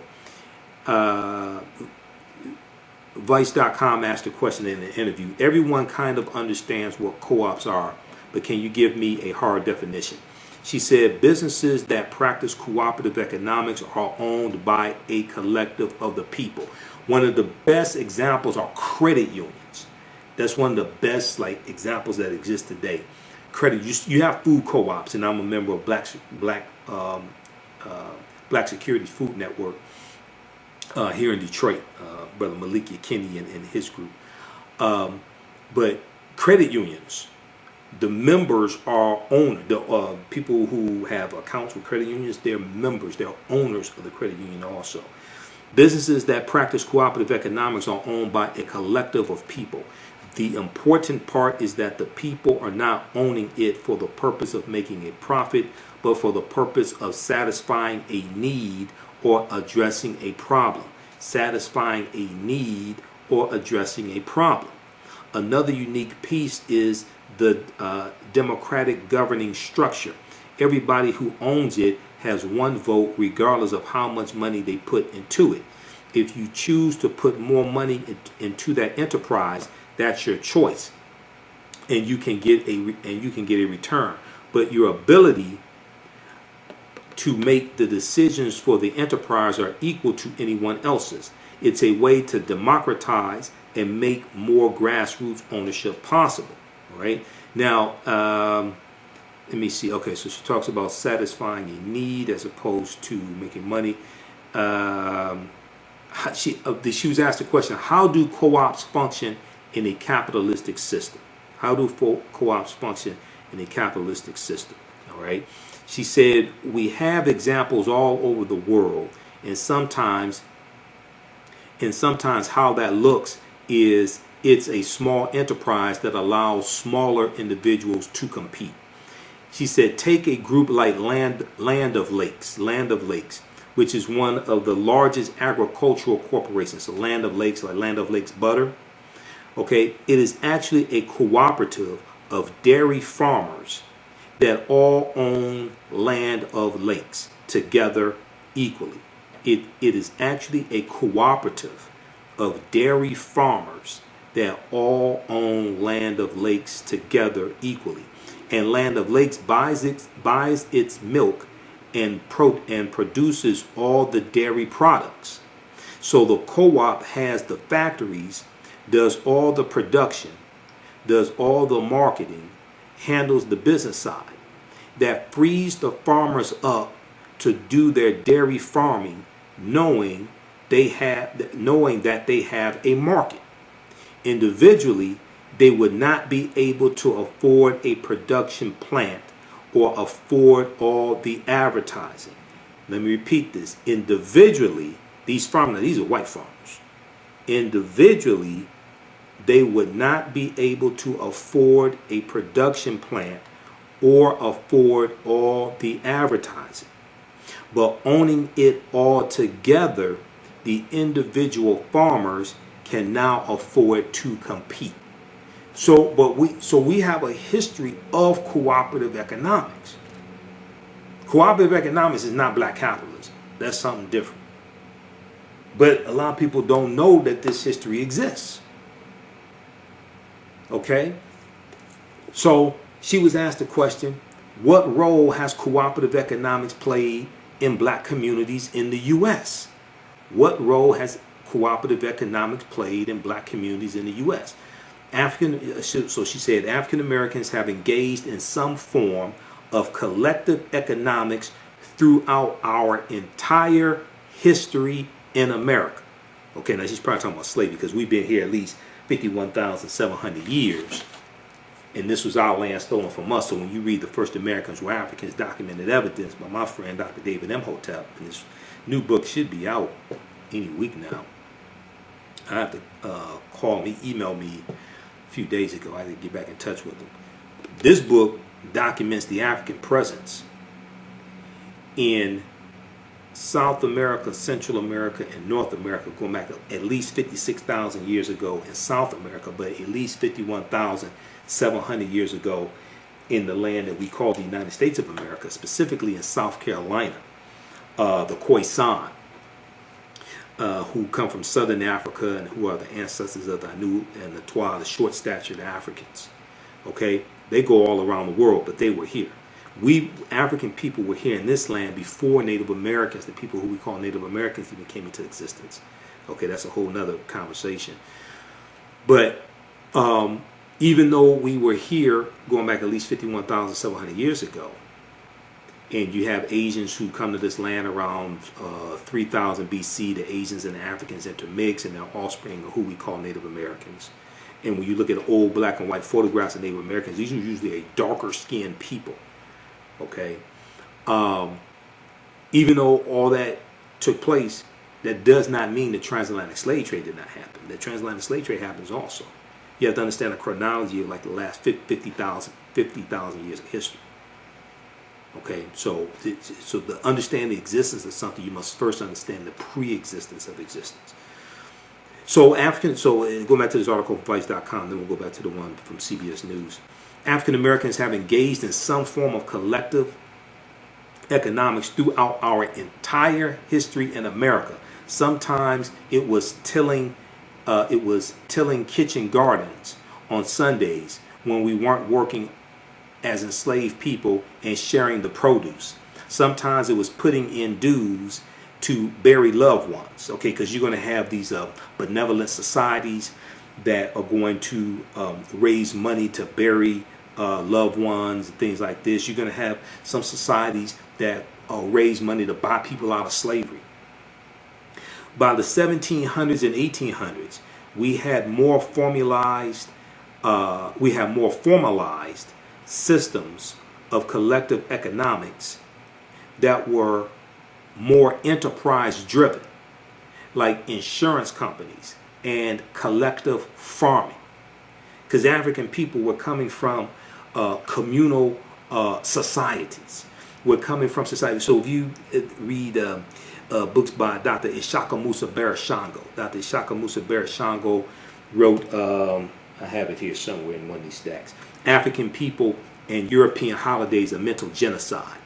[SPEAKER 1] Vice.com asked a question in the interview. Everyone kind of understands what co-ops are, but can you give me a hard definition? She said businesses that practice cooperative economics are owned by a collective of the people. One of the best examples are credit unions. That's one of the best examples that exist today. You have food co-ops, and I'm a member of Black Securities Food Network here in Detroit. Brother Malik Yakini and his group. But credit unions, the members are owners. The people who have accounts with credit unions, they're members. They're owners of the credit union also. Businesses that practice cooperative economics are owned by a collective of people. The important part is that the people are not owning it for the purpose of making a profit, but for the purpose of satisfying a need or addressing a problem. Satisfying a need or addressing a problem. Another unique piece is the democratic governing structure. Everybody who owns it has one vote regardless of how much money they put into it. If you choose to put more money into that enterprise, that's your choice, and you can get a return. But your ability to make the decisions for the enterprise are equal to anyone else's. It's a way to democratize and make more grassroots ownership possible. All right. Now, let me see. Okay, so she talks about satisfying a need as opposed to making money. She was asked the question: how do co-ops function in a capitalistic system? How do co-ops function in a capitalistic system? All right. She said, we have examples all over the world, and sometimes how that looks is it's a small enterprise that allows smaller individuals to compete. She said, take a group like Land of Lakes, which is one of the largest agricultural corporations. So Land of Lakes, like Land of Lakes butter. Okay, it is actually a cooperative of dairy farmers that all own Land of Lakes together equally. It is actually a cooperative of dairy farmers that all own Land of Lakes together equally. And Land of Lakes buys its milk and produces all the dairy products. So the co-op has the factories, does all the production, does all the marketing, handles the business side. That frees the farmers up to do their dairy farming, knowing that they have a market. Individually, they would not be able to afford a production plant or afford all the advertising. Let me repeat this. Individually, these farmers, these are white farmers. Individually, they would not be able to afford a production plant or afford all the advertising. But owning it all together, the individual farmers can now afford to compete. So we have a history of cooperative economics. Cooperative economics is not black capitalism. That's something different. But a lot of people don't know that this history exists. Okay? So she was asked the question, what role has cooperative economics played in black communities in the U.S.? What role has cooperative economics played in black communities in the U.S.? So she said, African Americans have engaged in some form of collective economics throughout our entire history in America. Okay, now she's probably talking about slavery because we've been here at least 51,700 years. And this was our land stolen from us. So when you read The First Americans Were Africans, Documented Evidence by my friend Dr. David Imhotep, and his new book should be out any week now. I have to email me a few days ago. I had to get back in touch with him. This book documents the African presence in South America, Central America, and North America, going back at least 56,000 years ago in South America, but at least 51,700 years ago in the land that we call the United States of America, specifically in South Carolina, the Khoisan, who come from Southern Africa and who are the ancestors of the Anu and the Twa, the short-statured Africans. Okay, they go all around the world, but they were here. We African people were here in this land before Native Americans, the people who we call Native Americans, even came into existence. Okay, that's a whole nother conversation. But even though we were here going back at least 51,700 years ago, and you have Asians who come to this land around 3000 BC, the Asians and the Africans intermix, and their offspring are who we call Native Americans. And when you look at old black and white photographs of Native Americans, these are usually a darker skinned people. Okay, even though all that took place, that does not mean the transatlantic slave trade did not happen. The transatlantic slave trade happens also. You have to understand the chronology of like the last 50,000 years of history. Okay, so to understand the existence of something, you must first understand the pre-existence of existence. So going back to this article from Vice.com, then we'll go back to the one from CBS News. African Americans have engaged in some form of collective economics throughout our entire history in America. Sometimes it was tilling kitchen gardens on Sundays when we weren't working as enslaved people and sharing the produce. Sometimes it was putting in dues to bury loved ones. Okay, because you're going to have these benevolent societies that are going to raise money to bury loved ones and things like this. You're going to have some societies that raise money to buy people out of slavery. By the 1700s and 1800s, we had more formalized systems of collective economics that were more enterprise driven, like insurance companies and collective farming, because African people were coming from communal societies. We're coming from society. So if you read books by Dr. Ishaka Musa Barashango, Dr. Ishaka Musa Barashango wrote, I have it here somewhere in one of these stacks, African People and European Holidays of Mental Genocide.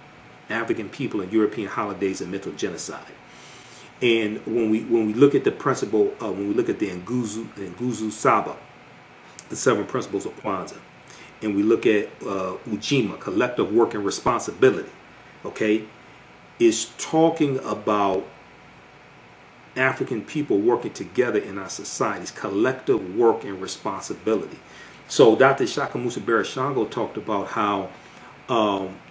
[SPEAKER 1] African People and European Holidays of Mental Genocide. And when we look at the principle, when we look at the Nguzu Saba, the 7 principles of Kwanzaa, and we look at Ujima, collective work and responsibility, okay, is talking about African people working together in our societies, collective work and responsibility. So Dr. Shaka Musa Barashango talked about how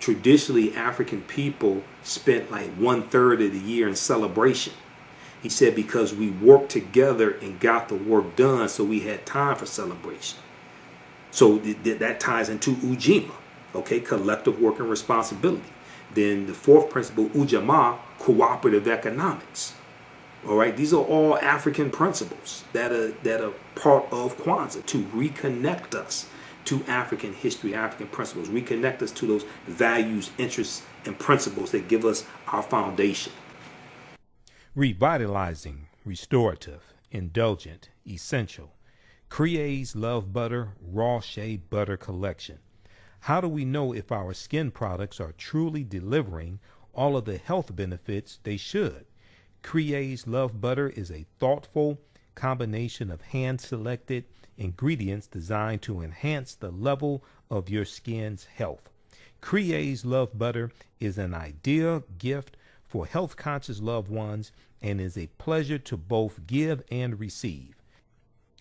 [SPEAKER 1] traditionally African people spent like 1/3 of the year in celebration. He said because we worked together and got the work done, so we had time for celebration. So that ties into Ujima, okay, collective work and responsibility. Then the 4th principle, Ujamaa, cooperative economics. All right, these are all African principles that are part of Kwanzaa to reconnect us to African history, African principles, reconnect us to those values, interests, and principles that give us our foundation.
[SPEAKER 2] Revitalizing, restorative, indulgent, essential. Crease Love Butter Raw Shea Butter Collection. How do we know if our skin products are truly delivering all of the health benefits they should? Crease Love Butter is a thoughtful combination of hand-selected ingredients designed to enhance the level of your skin's health. Crease Love Butter is an ideal gift for health-conscious loved ones and is a pleasure to both give and receive.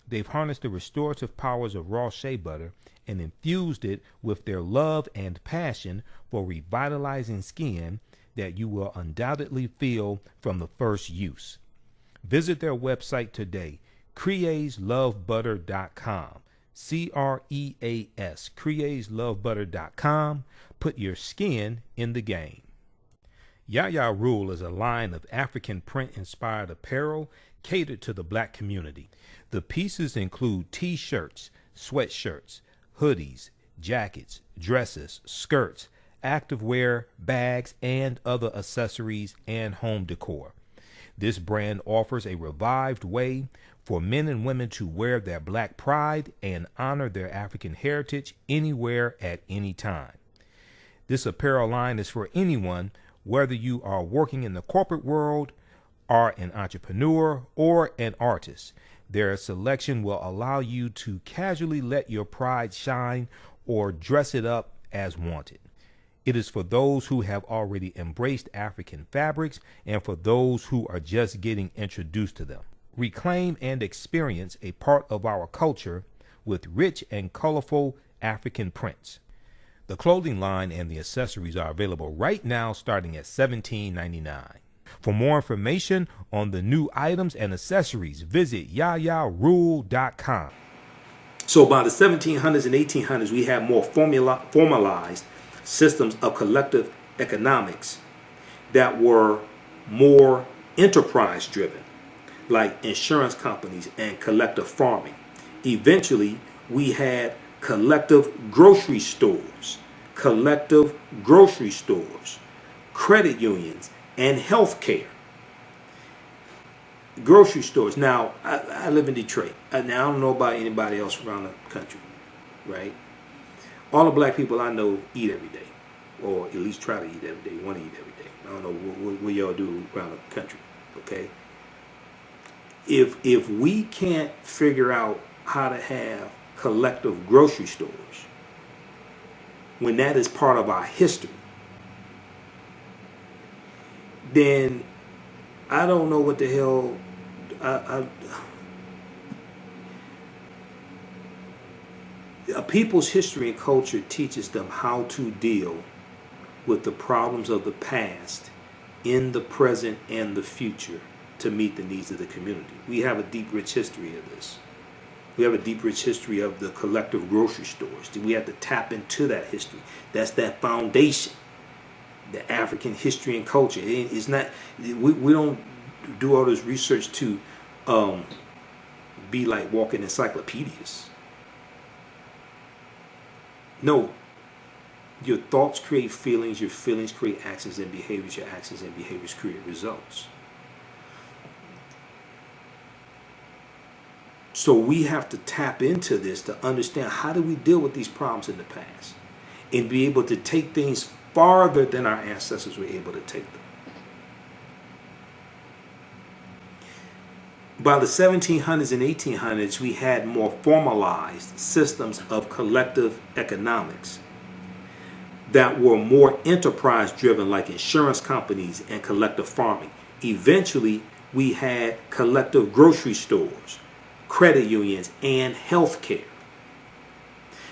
[SPEAKER 2] They've harnessed the restorative powers of raw shea butter and infused it with their love and passion for revitalizing skin that you will undoubtedly feel from the first use. Visit their website today, creaselovebutter.com. CREAS, creaselovebutter.com. Put your skin in the game. Yaya Rule is a line of African print-inspired apparel catered to the black community. The pieces include t-shirts, sweatshirts, hoodies, jackets, dresses, skirts, activewear, bags, and other accessories and home decor. This brand offers a revived way for men and women to wear their black pride and honor their African heritage anywhere at any time. This apparel line is for anyone, whether you are working in the corporate world, are an entrepreneur, or an artist. Their selection will allow you to casually let your pride shine or dress it up as wanted. It is for those who have already embraced African fabrics and for those who are just getting introduced to them. Reclaim and experience a part of our culture with rich and colorful African prints. The clothing line and the accessories are available right now starting at $17.99. For more information on the new items and accessories, visit yayarule.com.
[SPEAKER 1] So by the 1700s and 1800s, we had more formalized systems of collective economics that were more enterprise driven, like insurance companies and collective farming. Eventually, we had collective grocery stores, credit unions, and health care. Grocery stores. Now, I live in Detroit. Now, I don't know about anybody else around the country, right? All the black people I know eat every day, or at least try to eat every day, want to eat every day. I don't know what y'all do around the country, okay? If we can't figure out how to have collective grocery stores, when that is part of our history, then I don't know what the hell a people's history and culture teaches them how to deal with the problems of the past in the present and the future to meet the needs of the community. We have a deep, rich history of this. We have a deep, rich history of the collective grocery stores. We have to tap into that history. That's that foundation, the African history and culture. It's not. We don't do all this research to be like walking encyclopedias. No. Your thoughts create feelings. Your feelings create actions and behaviors. Your actions and behaviors create results. So we have to tap into this to understand how do we deal with these problems in the past and be able to take things farther than our ancestors were able to take them. By the 1700s and 1800s, we had more formalized systems of collective economics that were more enterprise driven, like insurance companies and collective farming. Eventually, we had collective grocery stores, credit unions, and health care.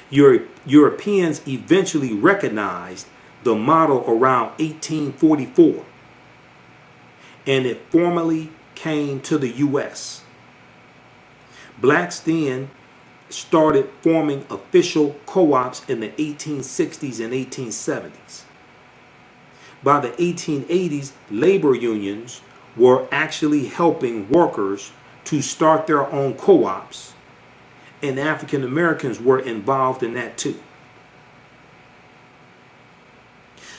[SPEAKER 1] Europeans eventually recognized the model around 1844, and it formally came to the U.S. Blacks then started forming official co-ops in the 1860s and 1870s. By the 1880s, labor unions were actually helping workers to start their own co-ops, and African Americans were involved in that too.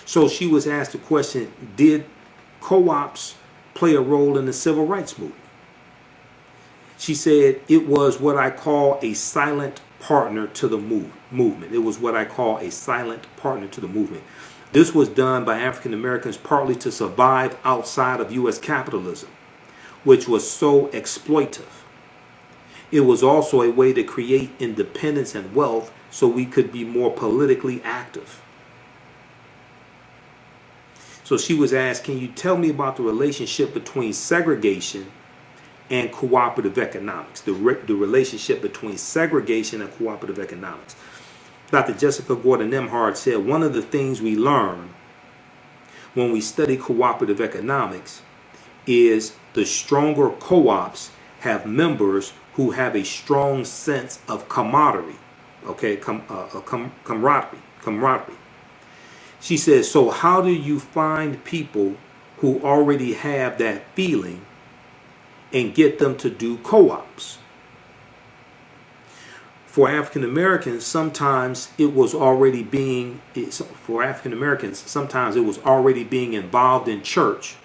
[SPEAKER 1] So she was asked the question, did co-ops play a role in the civil rights movement? She said it was what I call a silent partner to the movement. It was what I call a silent partner to the movement. This was done by African Americans partly to survive outside of U.S. capitalism, which was so exploitive. It was also a way to create independence and wealth so we could be more politically active. So she was asked, can you tell me about the relationship between segregation and cooperative economics? The relationship between segregation and cooperative economics. Dr. Jessica Gordon-Nemhard said, one of the things we learn when we study cooperative economics is the stronger co-ops have members who have a strong sense of camaraderie. Okay, camaraderie. She says, so how do you find people who already have that feeling and get them to do co-ops? For African Americans, sometimes it was already being involved in church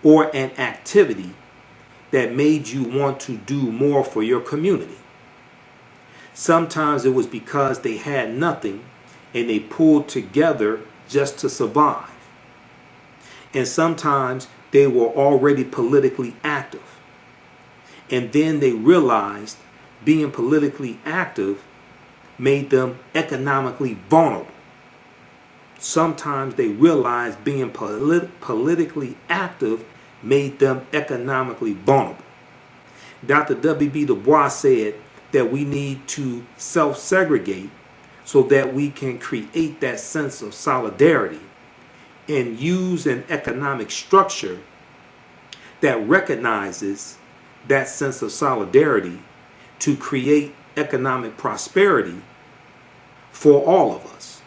[SPEAKER 1] or an activity that made you want to do more for your community. Sometimes it was because they had nothing and they pulled together just to survive. And sometimes they were already politically active. And then they realized being politically active made them economically vulnerable. Sometimes they realized being politically active made them economically vulnerable. Dr. W.B. Du Bois said that we need to self-segregate so that we can create that sense of solidarity and use an economic structure that recognizes that sense of solidarity to create economic prosperity for all of us.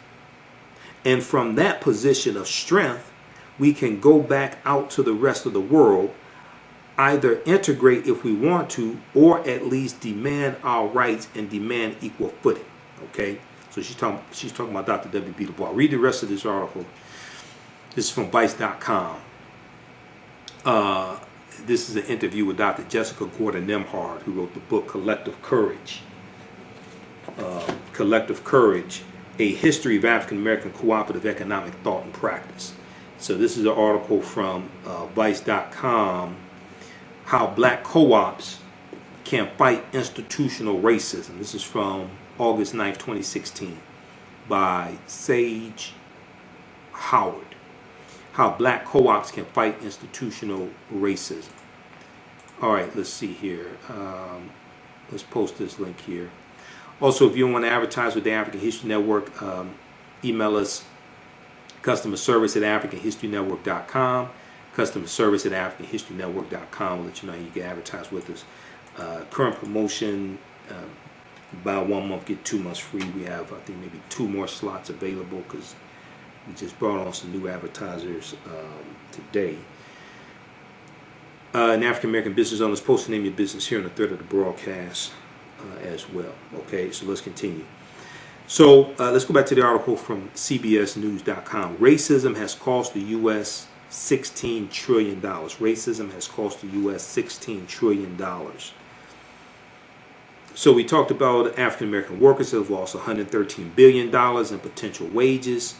[SPEAKER 1] And from that position of strength, we can go back out to the rest of the world, either integrate if we want to, or at least demand our rights and demand equal footing. Okay? So she's talking about Dr. W.B. Du Bois. Read the rest of this article. This is from Vice.com. This is an interview with Dr. Jessica Gordon-Nemhard, who wrote the book Collective Courage. Collective Courage, A History of African American Cooperative Economic Thought and Practice. So this is an article from Vice.com, How Black Co-ops Can Fight Institutional Racism. This is from August 9th, 2016, by Sage Howard. How Black Co-ops Can Fight Institutional Racism. All right, let's see here. Let's post this link here. Also, if you want to advertise with the African History Network, email us customer service at africanhistorynetwork.com. Customer service at africanhistorynetwork.com. We'll let you know you can advertise with us. Current promotion, buy 1 month, get 2 months free. We have, I think, maybe 2 more slots available because we just brought on some new advertisers today. An African American business owners, post the name of your business here in the thread of the broadcast as well. Okay, so let's continue. So let's go back to the article from CBSNews.com. Racism has cost the U.S. $16 trillion. Racism has cost the U.S. $16 trillion. So we talked about African American workers have lost $113 billion in potential wages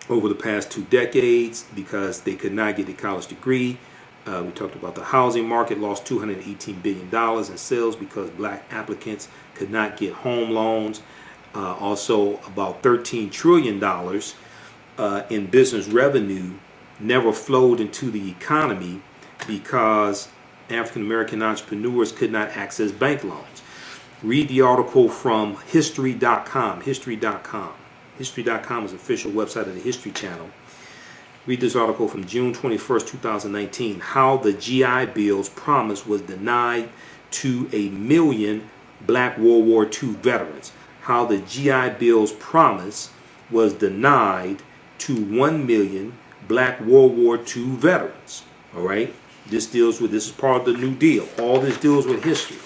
[SPEAKER 1] over the past 2 decades because they could not get a college degree. We talked about the housing market lost $218 billion in sales because black applicants could not get home loans. Also, about $13 trillion in business revenue never flowed into the economy because African American entrepreneurs could not access bank loans. Read the article from History.com. History.com. History.com is the official website of the History Channel. Read this article from June 21st, 2019. How the GI Bill's promise was denied to 1 million black World War II veterans. How the GI Bill's promise was denied to 1 million black World War II veterans. All right? This is part of the New Deal. All this deals with history.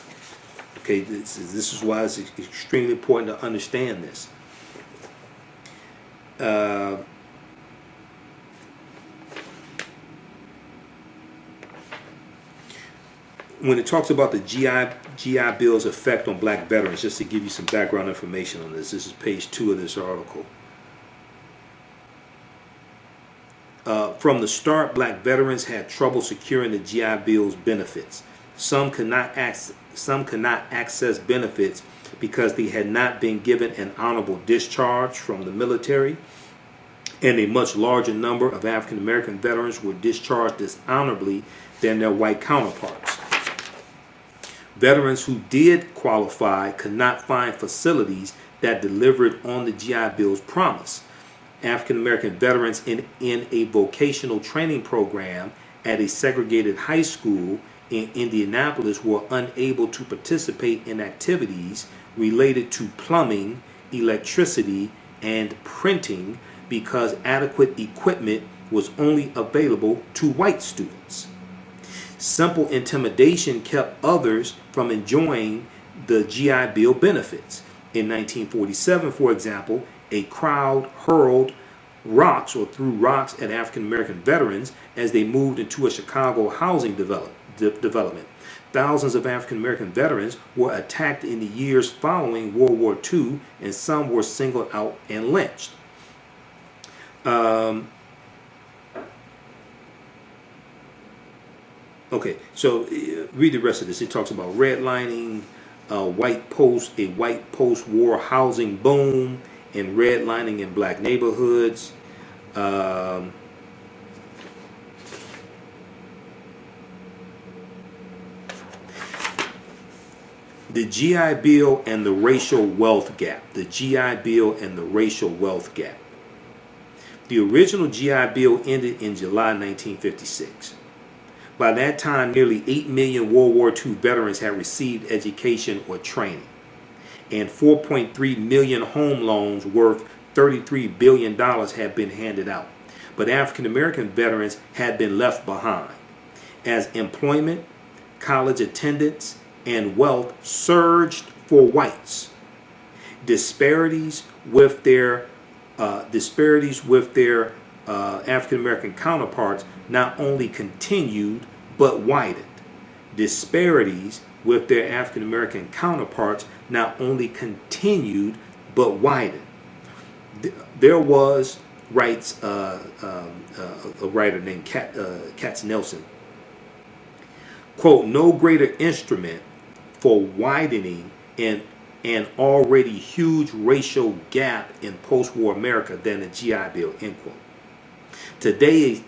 [SPEAKER 1] Okay, this is why it's extremely important to understand this. When it talks about the GI Bill's effect on black veterans, just to give you some background information on this, this is page 2 of this article. From the start, black veterans had trouble securing the GI Bill's benefits. Some could not access benefits because they had not been given an honorable discharge from the military, and a much larger number of African American veterans were discharged dishonorably than their white counterparts. Veterans who did qualify could not find facilities that delivered on the GI Bill's promise. African American veterans in a vocational training program at a segregated high school in Indianapolis were unable to participate in activities related to plumbing, electricity, and printing because adequate equipment was only available to white students. Simple intimidation kept others from enjoying the GI Bill benefits. In 1947, for example, a crowd hurled rocks or threw rocks at African American veterans as they moved into a Chicago housing development. Thousands of African American veterans were attacked in the years following World War II, and some were singled out and lynched. Okay, so read the rest of this. It talks about redlining, a white post-war housing boom, and redlining in black neighborhoods. The GI Bill and the racial wealth gap. The GI Bill and the racial wealth gap. The original GI Bill ended in July 1956. By that time, nearly 8 million World War II veterans had received education or training, and 4.3 million home loans worth $33 billion had been handed out. But African American veterans had been left behind, as employment, college attendance, and wealth surged for whites. Disparities with their African American counterparts not only continued but widened. Disparities with their African American counterparts not only continued but widened. There was, writes a writer named Katz Nelson, quote, no greater instrument for widening an already huge racial gap in post-war America than the GI Bill, end quote. Today,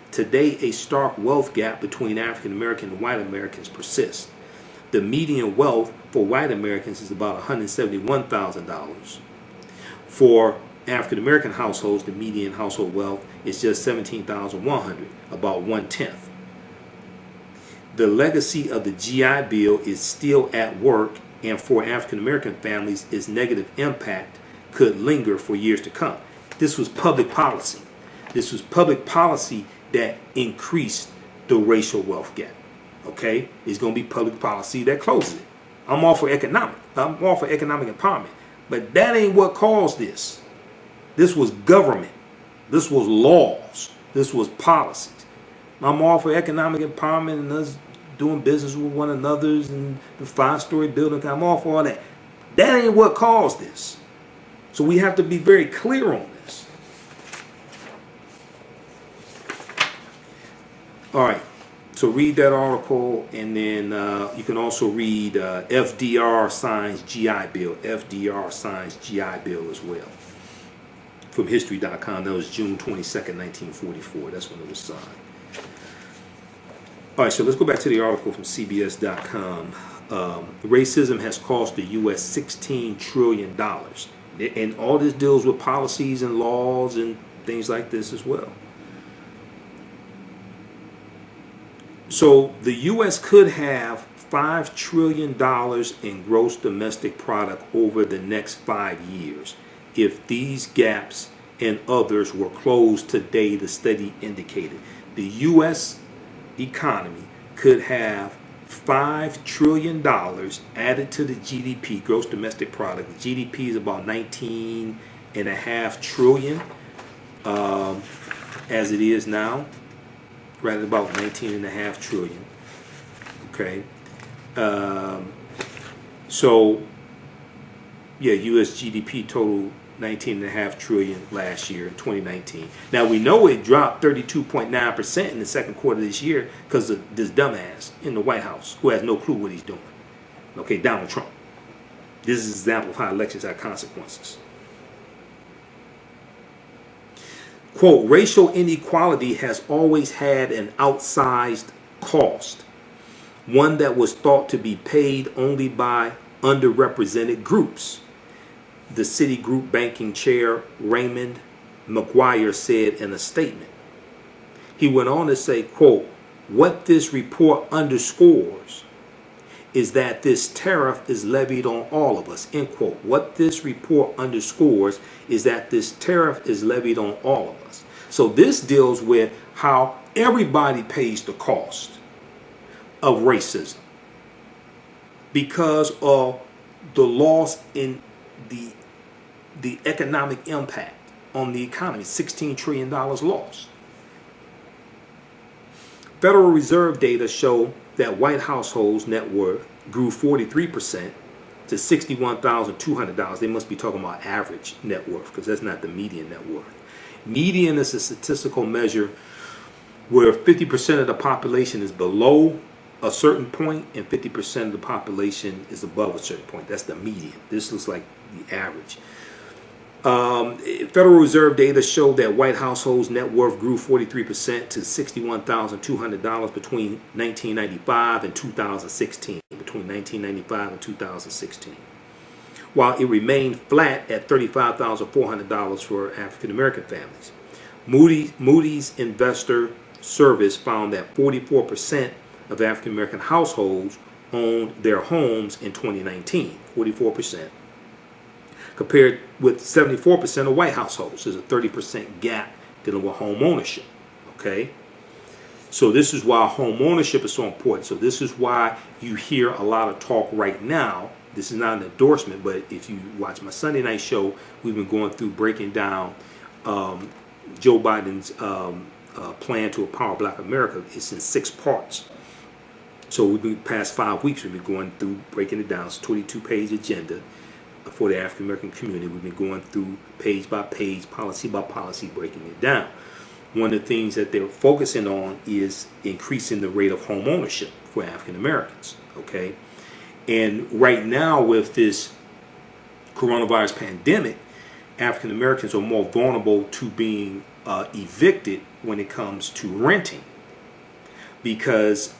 [SPEAKER 1] a stark wealth gap between African American and white Americans persists. The median wealth for white Americans is about $171,000. For African American households, the median household wealth is just $17,100, about 1/10. The legacy of the GI Bill is still at work, and for African American families, its negative impact could linger for years to come. This was public policy. This was public policy that increased the racial wealth gap. Okay? It's going to be public policy that closes it. I'm all for economic empowerment. But that ain't what caused this. This was government. This was laws. This was policies. I'm all for economic empowerment and us doing business with one another and the 5-story building. I'm all for all that. That ain't what caused this. So we have to be very clear on this. All right. So read that article, and then you can also read FDR signs GI Bill. FDR signs GI Bill as well. From history.com. That was June 22nd, 1944. That's when it was signed. All right, so let's go back to the article from CBS.com. Racism has cost the U.S. $16 trillion. And all this deals with policies and laws and things like this as well. So the U.S. could have $5 trillion in gross domestic product over the next 5 years if these gaps and others were closed today, the study indicated. The U.S. economy could have $5 trillion added to the GDP, gross domestic product. The GDP is about $19.5 trillion as it is now. Right, about $19.5 trillion. Okay. So, yeah, U.S. GDP totaled $19.5 trillion last year in 2019. Now we know it dropped 32.9% in the second quarter of this year because of this dumbass in the White House who has no clue what he's doing. Okay, Donald Trump. This is an example of how elections have consequences. Quote, racial inequality has always had an outsized cost, one that was thought to be paid only by underrepresented groups, the Citigroup banking chair Raymond McGuire said in a statement. He went on to say, quote, What this report underscores is that this tariff is levied on all of us, end quote. What this report underscores is that this tariff is levied on all of us. So this deals with how everybody pays the cost of racism because of the loss in the economic impact on the economy. $16 trillion lost. Federal Reserve data show that white households' net worth grew 43% to $61,200. They must be talking about average net worth because that's not the median net worth. Median is a statistical measure where 50% of the population is below a certain point and 50% of the population is above a certain point. That's the median. This looks like the average. Federal Reserve data showed that white households' net worth grew 43% to $61,200 between 1995 and 2016. Between 1995 and 2016. While it remained flat at $35,400 for African American families. Moody's Investor Service found that 44% of African American households owned their homes in 2019. 44%. Compared with 74% of white households. There's a 30% gap dealing with home ownership. Okay? So this is why home ownership is so important. So this is why you hear a lot of talk right now. This is not an endorsement, but if you watch my Sunday night show, we've been going through breaking down Joe Biden's plan to empower Black America. It's in 6 parts. So we've been past 5 weeks. We've been going through breaking it down. It's a 22-page agenda for the African American community. We've been going through page by page, policy by policy, breaking it down. One of the things that they're focusing on is increasing the rate of home ownership for African Americans. Okay, and right now with this coronavirus pandemic, African Americans are more vulnerable to being evicted when it comes to renting because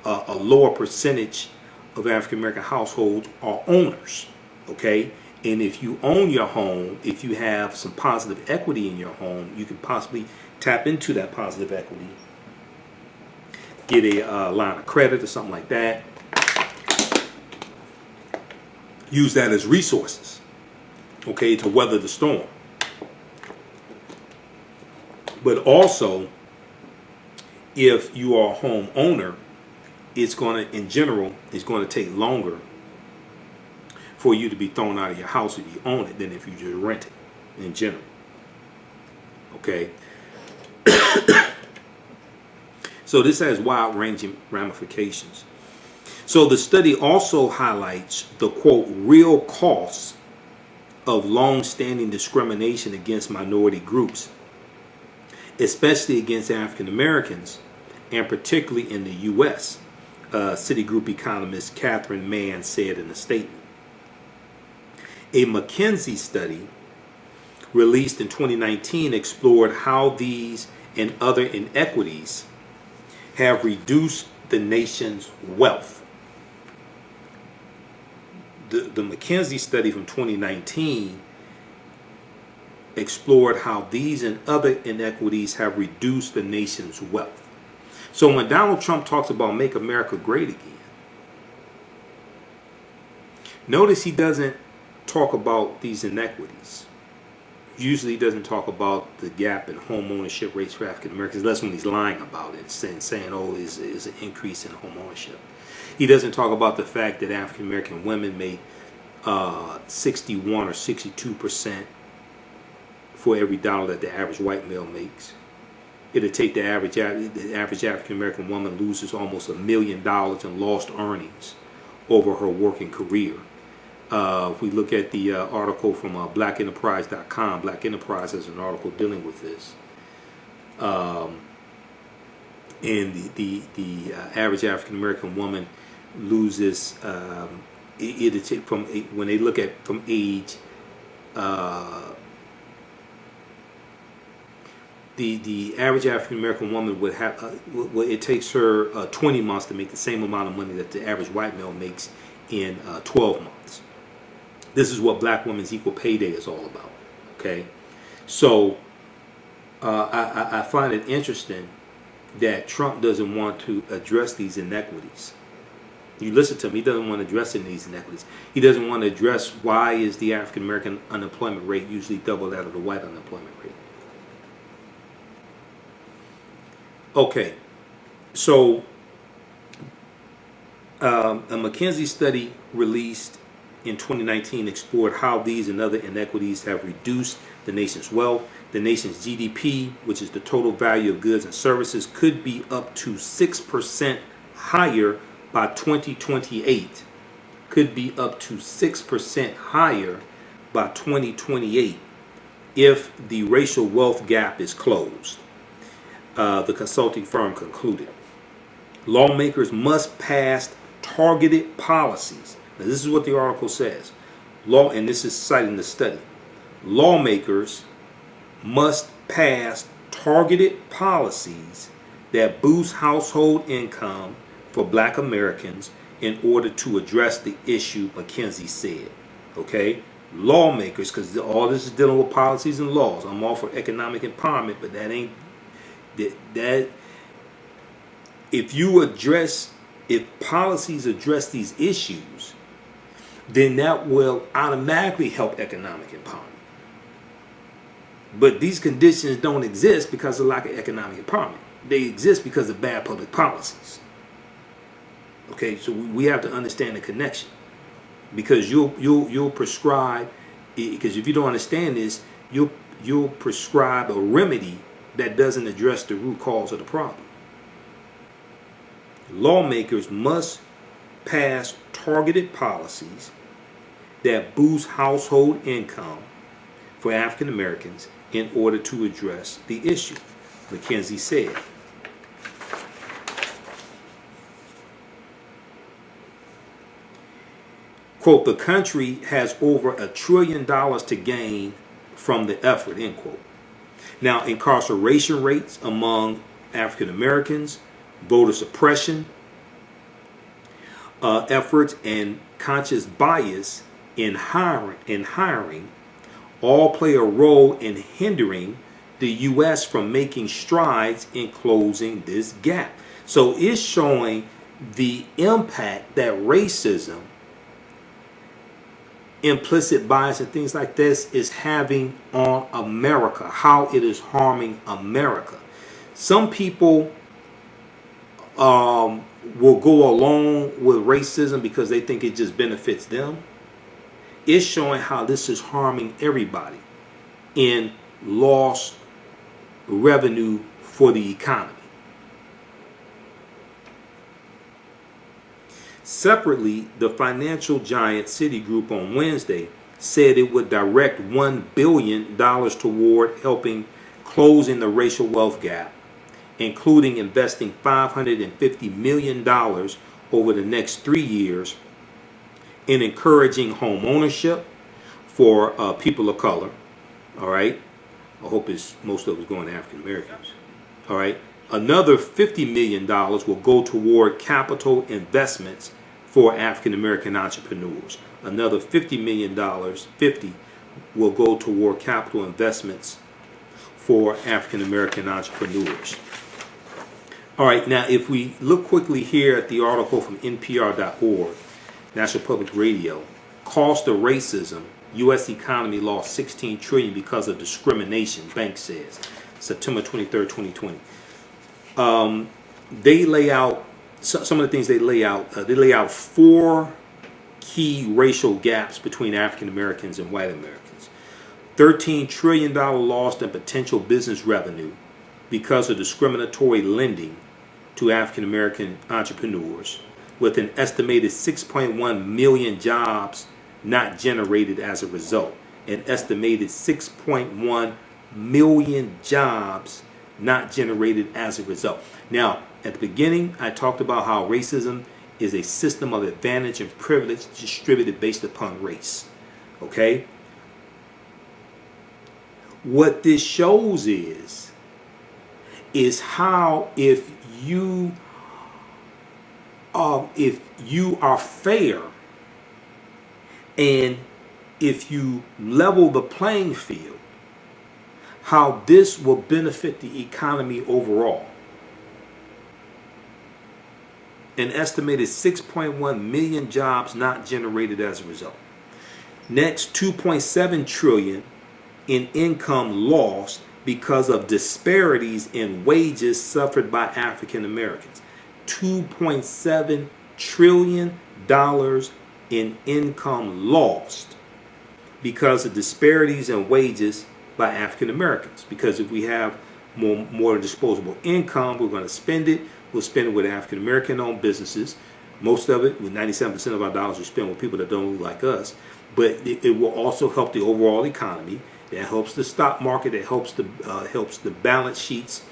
[SPEAKER 1] a lower percentage of African American households are owners. Okay, and if you own your home, if you have some positive equity in your home, you can possibly tap into that positive equity, get a line of credit or something like that, use that as resources, okay, to weather the storm. But also, if you are a home owner, it's going to, in general, it's going to take longer for you to be thrown out of your house if you own it than if you just rent it in general. Okay. So this has wide-ranging ramifications. So the study also highlights the, quote, real costs of long-standing discrimination against minority groups, especially against African Americans, and particularly in the U.S., Citigroup economist Catherine Mann said in a statement. A McKinsey study released in 2019 explored how these and other inequities have reduced the nation's wealth. The McKinsey study from 2019 explored how these and other inequities have reduced the nation's wealth. So when Donald Trump talks about make America great again, notice he doesn't talk about these inequities. Usually he doesn't talk about the gap in home ownership rates for African Americans, unless when he's lying about it, saying oh, is an increase in home ownership. He doesn't talk about the fact that African American women make 61 or 62% for every dollar that the average white male makes. It'll take the average African American woman loses almost $1 million in lost earnings over her working career. If we look at the article from blackenterprise.com, Black Enterprise has an article dealing with this. And the average African American woman loses, it'll take from, when they look at from age, the average African American woman would have, it takes her 20 months to make the same amount of money that the average white male makes in 12 months. This is what Black Women's Equal Pay Day is all about. Okay, so I find it interesting that Trump doesn't want to address these inequities. You listen to him, he doesn't want to address these inequities. He doesn't want to address why is the African American unemployment rate usually double that of the white unemployment rate. Okay, so a McKinsey study released in 2019 explored how these and other inequities have reduced the nation's wealth. The nation's GDP, which is the total value of goods and services, could be up to 6% higher by 2028. Could be up to 6% higher by 2028 if the racial wealth gap is closed. The consulting firm concluded. Lawmakers must pass targeted policies. Now, this is what the article says. And this is citing the study. Lawmakers must pass targeted policies that boost household income for Black Americans in order to address the issue, McKinsey said. Okay? Lawmakers, because all this is dealing with policies and laws. I'm all for economic empowerment, but that ain't that. If policies address these issues, then that will automatically help economic empowerment. But these conditions don't exist because of lack of economic empowerment. They exist because of bad public policies. Okay, so we have to understand the connection, because you'll prescribe, because if you don't understand this, you'll prescribe a remedy that doesn't address the root cause of the problem. Lawmakers must pass targeted policies that boost household income for African Americans in order to address the issue, McKinsey said. Quote, the country has over $1 trillion to gain from the effort, end quote. Now, incarceration rates among African Americans, voter suppression efforts, and conscious bias in hiring all play a role in hindering the U.S. from making strides in closing this gap. So it's showing the impact that racism, implicit bias, and things like this is having on America, how it is harming America. Some people will go along with racism because they think it just benefits them. It's showing how this is harming everybody in lost revenue for the economy. Separately, the financial giant Citigroup on Wednesday said it would direct $1 billion toward helping closing the racial wealth gap, including investing $550 million over the next 3 years in encouraging home ownership for people of color. All right. I hope most of it's going to African Americans. All right. Another $50 million will go toward capital investments for African American entrepreneurs. Another $50 million, will go toward capital investments for African American entrepreneurs. All right, now if we look quickly here at the article from NPR.org, National Public Radio, cost of racism, U.S. economy lost $16 trillion because of discrimination, bank says, September 23rd, 2020. They lay out some of the things they lay out. They lay out 4 key racial gaps between African Americans and white Americans. $13 trillion lost in potential business revenue because of discriminatory lending to African American entrepreneurs, with an estimated 6.1 million jobs not generated as a result. An estimated 6.1 million jobs not generated as a result. Now, at the beginning, I talked about how racism is a system of advantage and privilege distributed based upon race. Okay? What this shows is how if you are fair and if you level the playing field, how this will benefit the economy overall. an estimated 6.1 million jobs not generated as a result. Next, 2.7 trillion in income lost because of disparities in wages suffered by African Americans. $2.7 trillion in income lost because of disparities in wages by African Americans. Because if we have more disposable income, we're going to spend it. We'll spend it with African American owned businesses. Most of it, with 97% of our dollars, we spend with people that don't look like us. But it will also help the overall economy. That helps the stock market. It helps the balance sheets,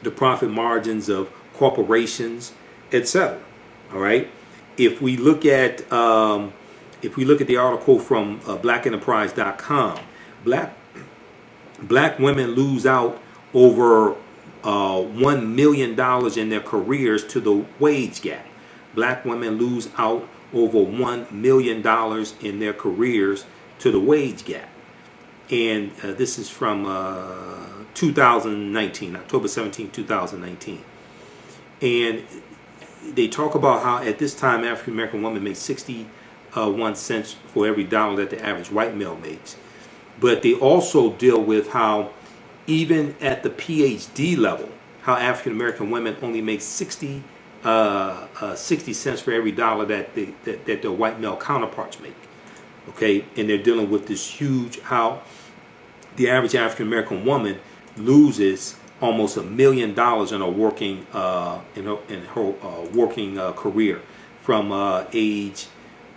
[SPEAKER 1] the profit margins of corporations, etc. All right. If we look at the article from blackenterprise.com, black women lose out over $1 million in their careers to the wage gap. Black women lose out over $1 million in their careers to the wage gap. And this is from 2019, October 17, 2019. And they talk about how at this time African American women make 61 cents for every dollar that the average white male makes. But they also deal with how even at the PhD level, how African American women only make 60 cents for every dollar that their white male counterparts make. Okay, and they're dealing with this huge, how the average African American woman loses almost $1 million in her working working career from age.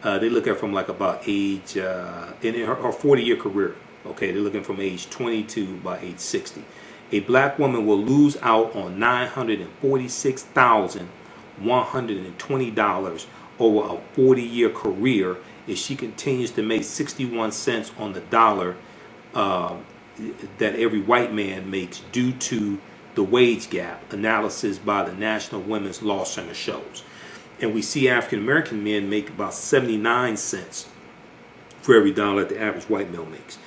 [SPEAKER 1] They look at from like about age in her 40-year career. Okay, they're looking from age 20 to about age 60. A black woman will lose out on $946,120 over a 40-year career if she continues to make 61 cents on the dollar that every white man makes due to the wage gap analysis by the National Women's Law Center shows. And we see African American men make about 79 cents for every dollar that the average white male makes.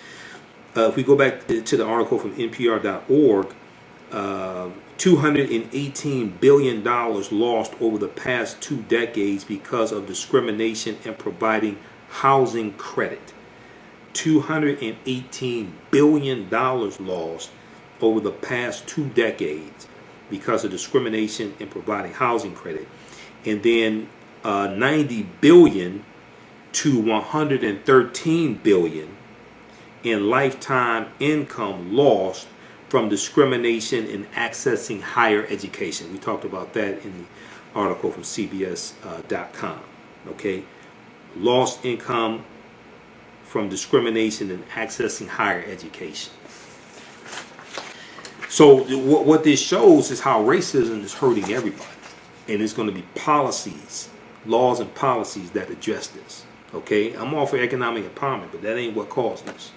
[SPEAKER 1] If we go back to the article from NPR.org, $218 billion lost over the past 2 decades because of discrimination in providing housing credit. $218 billion lost over the past 2 decades because of discrimination in providing housing credit. And then 90 billion to 113 billion in lifetime income lost from discrimination in accessing higher education. We talked about that in the article from CBS.com. Okay, lost income from discrimination in accessing higher education. So what this shows is how racism is hurting everybody, and it's going to be policies, laws and policies that address this. Okay, I'm all for economic empowerment, but that ain't what caused this.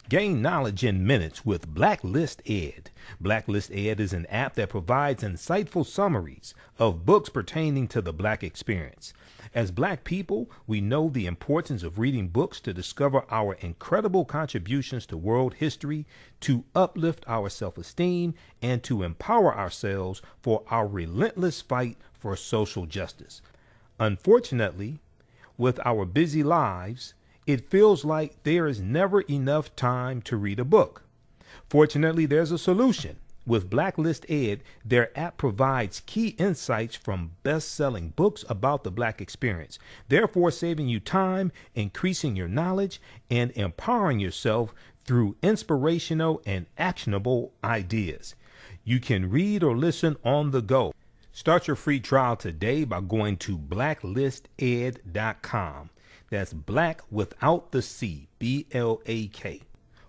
[SPEAKER 2] Gain knowledge in minutes with Blacklist Ed. Blacklist Ed is an app that provides insightful summaries of books pertaining to the Black experience. As Black people, we know the importance of reading books to discover our incredible contributions to world history, to uplift our self-esteem, and to empower ourselves for our relentless fight for social justice. Unfortunately, with our busy lives, it feels like there is never enough time to read a book. Fortunately, there's a solution. With Blacklist Ed, their app provides key insights from best-selling books about the Black experience, therefore saving you time, increasing your knowledge, and empowering yourself through inspirational and actionable ideas. You can read or listen on the go. Start your free trial today by going to blacklisted.com. That's black without the C, BLAK.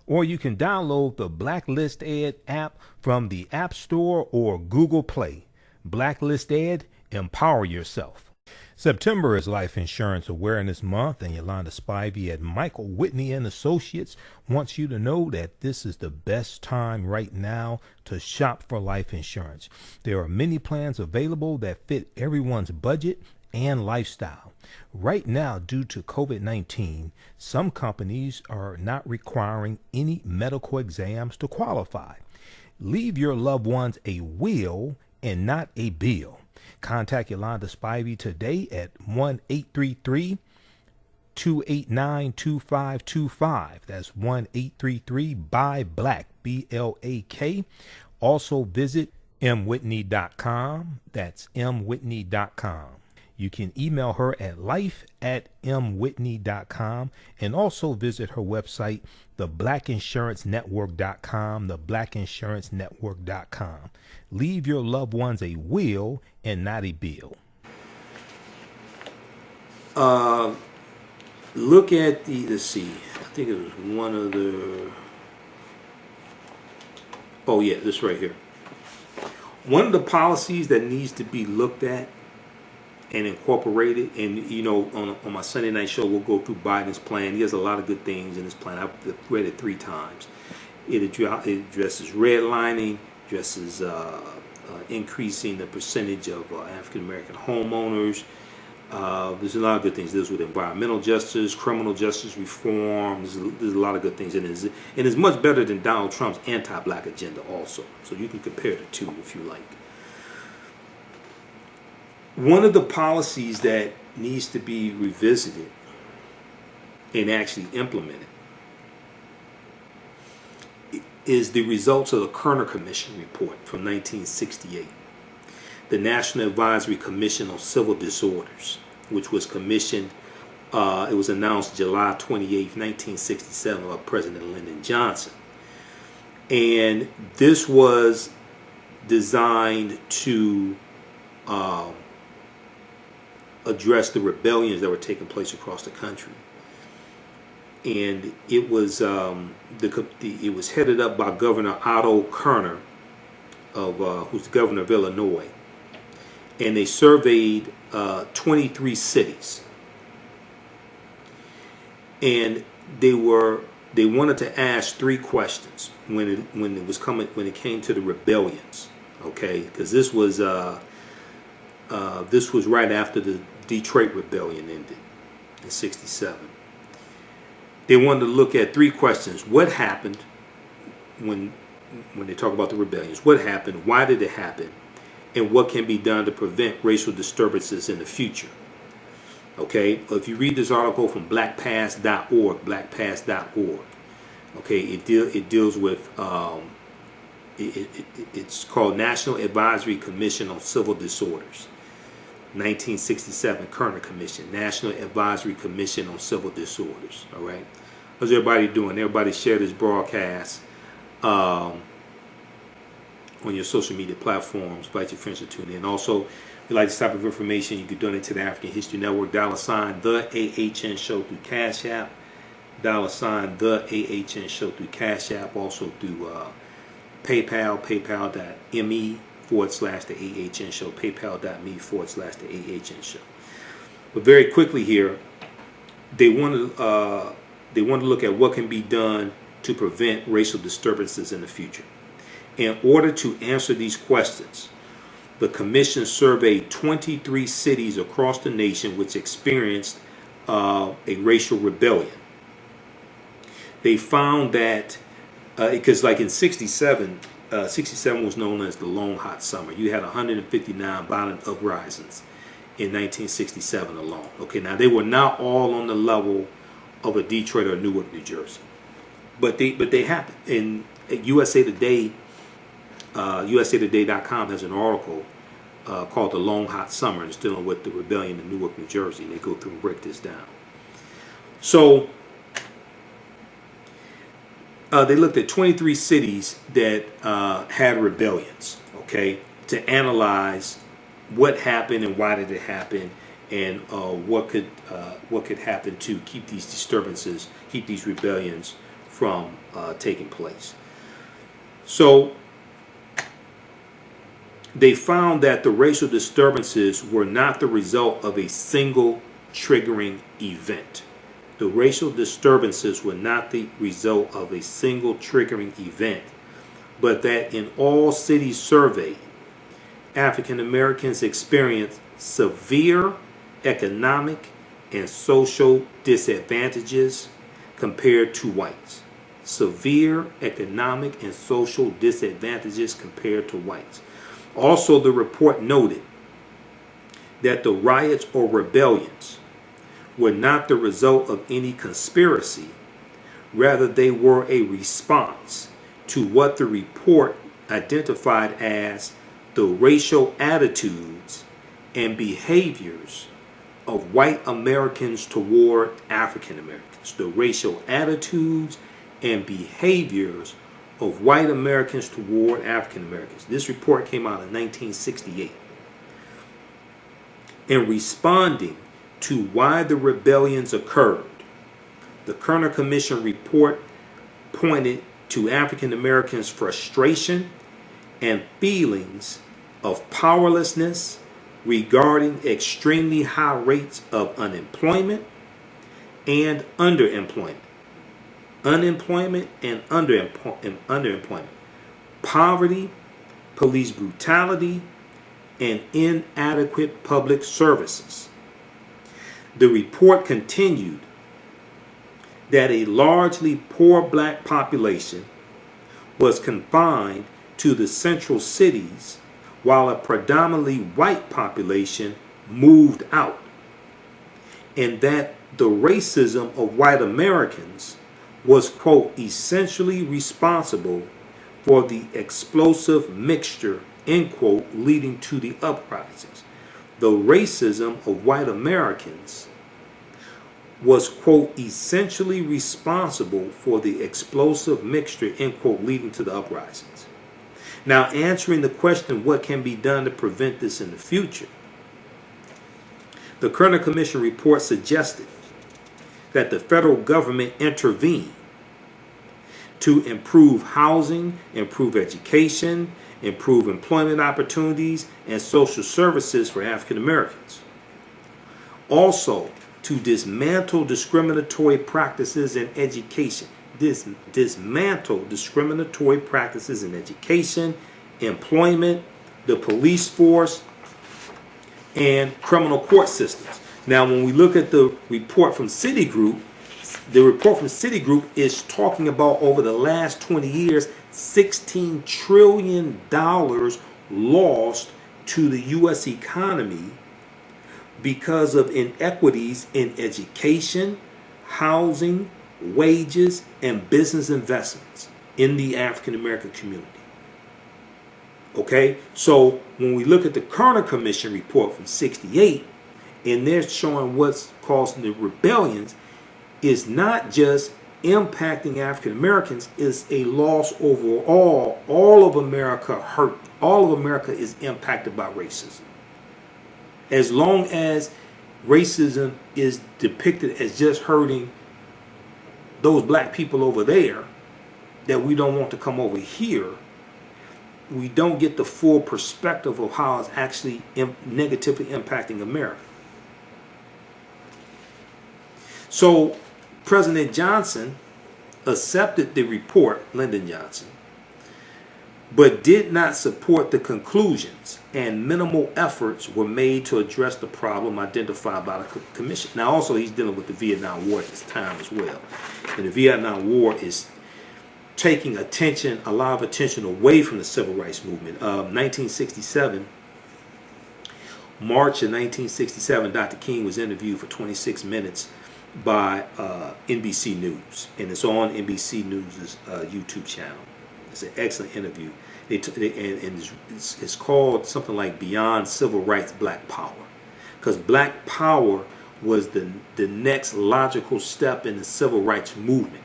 [SPEAKER 2] Or you can download the Blacklist Ed app from the App Store or Google Play. Blacklist Ed, empower yourself. September is Life Insurance Awareness Month, and Yolanda Spivey at Michael Whitney and Associates wants you to know that this is the best time right now to shop for life insurance. There are many plans available that fit everyone's budget and lifestyle. Right now, due to COVID-19, some companies are not requiring any medical exams to qualify. Leave your loved ones a will and not a bill. Contact Yolanda Spivey today at 1-833-289-2525. That's 1-833-BUY-BLACK, BLAK. Also visit mwhitney.com. That's mwhitney.com. You can email her at life@mwhitney.com, and also visit her website, theblackinsurancenetwork.com, theblackinsurancenetwork.com. Leave your loved ones a will and not a bill.
[SPEAKER 1] Look at the, let's see, I think it was one of the, oh yeah, this right here. One of the policies that needs to be looked at and incorporated, and you know, on my Sunday night show, we'll go through Biden's plan. He has a lot of good things in his plan. I've read it 3 times. It addresses redlining, addresses increasing the percentage of African American homeowners. There's a lot of good things. It deals with environmental justice, criminal justice reform. There's a lot of good things in it. And it's much better than Donald Trump's anti-black agenda also. So you can compare the two if you like. One of the policies that needs to be revisited and actually implemented is the results of the Kerner Commission report from 1968. The National Advisory Commission on Civil Disorders, which was commissioned, it was announced July 28, 1967 by President Lyndon Johnson. And this was designed to address the rebellions that were taking place across the country. And it was it was headed up by Governor Otto Kerner, who's the governor of Illinois. And they surveyed 23 cities, and they wanted to ask 3 questions when it came to the rebellions, okay? Because this was right after the Detroit Rebellion ended in '67. They wanted to look at 3 questions: what happened when they talk about the rebellions? What happened? Why did it happen? And what can be done to prevent racial disturbances in the future? Okay, if you read this article from blackpast.org, okay, it deals with it's called National Advisory Commission on Civil Disorders, 1967 Kerner Commission, National Advisory Commission on Civil Disorders. All right, how's everybody doing? Everybody share this broadcast on your social media platforms. Invite your friends to tune in. Also, if you like this type of information, you can donate to the African History Network, $ the AHN Show through Cash App, $ the AHN Show through Cash App, also through PayPal, paypal.me/the AHN Show, paypal.me/the AHN Show. But very quickly here, they want to look at what can be done to prevent racial disturbances in the future. In order to answer these questions, the commission surveyed 23 cities across the nation which experienced a racial rebellion. They found that, because like in '67, 67 was known as the Long Hot Summer. You had 159 violent uprisings in 1967 alone. Okay, now they were not all on the level of a Detroit or Newark, New Jersey, but they happened. In USA Today, USAtoday.com has an article called "The Long Hot Summer." It's dealing with the rebellion in Newark, New Jersey. They go through and break this down. So they looked at 23 cities that had rebellions, okay, to analyze what happened and why did it happen, and what could happen to keep these disturbances, keep these rebellions from taking place. So they found that the racial disturbances were not the result of a single triggering event. The racial disturbances were not the result of a single triggering event, but that in all cities surveyed, African Americans experienced severe economic and social disadvantages compared to whites. Severe economic and social disadvantages compared to whites. Also, the report noted that the riots or rebellions were not the result of any conspiracy. Rather, they were a response to what the report identified as the racial attitudes and behaviors of white Americans toward African Americans. The racial attitudes and behaviors of white Americans toward African Americans. This report came out in 1968. In responding to why the rebellions occurred, the Kerner Commission report pointed to African Americans' frustration and feelings of powerlessness regarding extremely high rates of unemployment and underemployment. Unemployment and underemployment. Poverty, police brutality, and inadequate public services. The report continued that a largely poor black population was confined to the central cities while a predominantly white population moved out, and that the racism of white Americans was, quote, essentially responsible for the explosive mixture, end quote, leading to the uprisings. The racism of white Americans was, quote, essentially responsible for the explosive mixture, end quote, leading to the uprisings. Now, answering the question, what can be done to prevent this in the future? The Kerner Commission report suggested that the federal government intervene to improve housing, improve education, improve employment opportunities, and social services for African Americans. Also, to dismantle discriminatory practices in education. Dismantle discriminatory practices in education, employment, the police force, and criminal court systems. Now, when we look at the report from Citigroup, the report from Citigroup is talking about over the last 20 years, $16 trillion lost to the U.S. economy because of inequities in education, housing, wages, and business investments in the African American community. Okay, so when we look at the Kerner Commission report from '68, and they're showing what's causing the rebellions, is not just impacting African Americans, is a loss overall. All of America hurt. All of America is impacted by racism. As long as racism is depicted as just hurting those black people over there that we don't want to come over here, we don't get the full perspective of how it's actually negatively impacting America. So President Johnson accepted the report, Lyndon Johnson, but did not support the conclusions, and minimal efforts were made to address the problem identified by the commission. Now, also, he's dealing with the Vietnam War at this time as well. And the Vietnam War is taking attention, a lot of attention away from the civil rights movement. 1967, March of 1967, Dr. King was interviewed for 26 minutes by NBC News, and it's on NBC News' YouTube channel. It's an excellent interview. It's called something like Beyond Civil Rights, Black Power, because Black Power was the next logical step in the civil rights movement.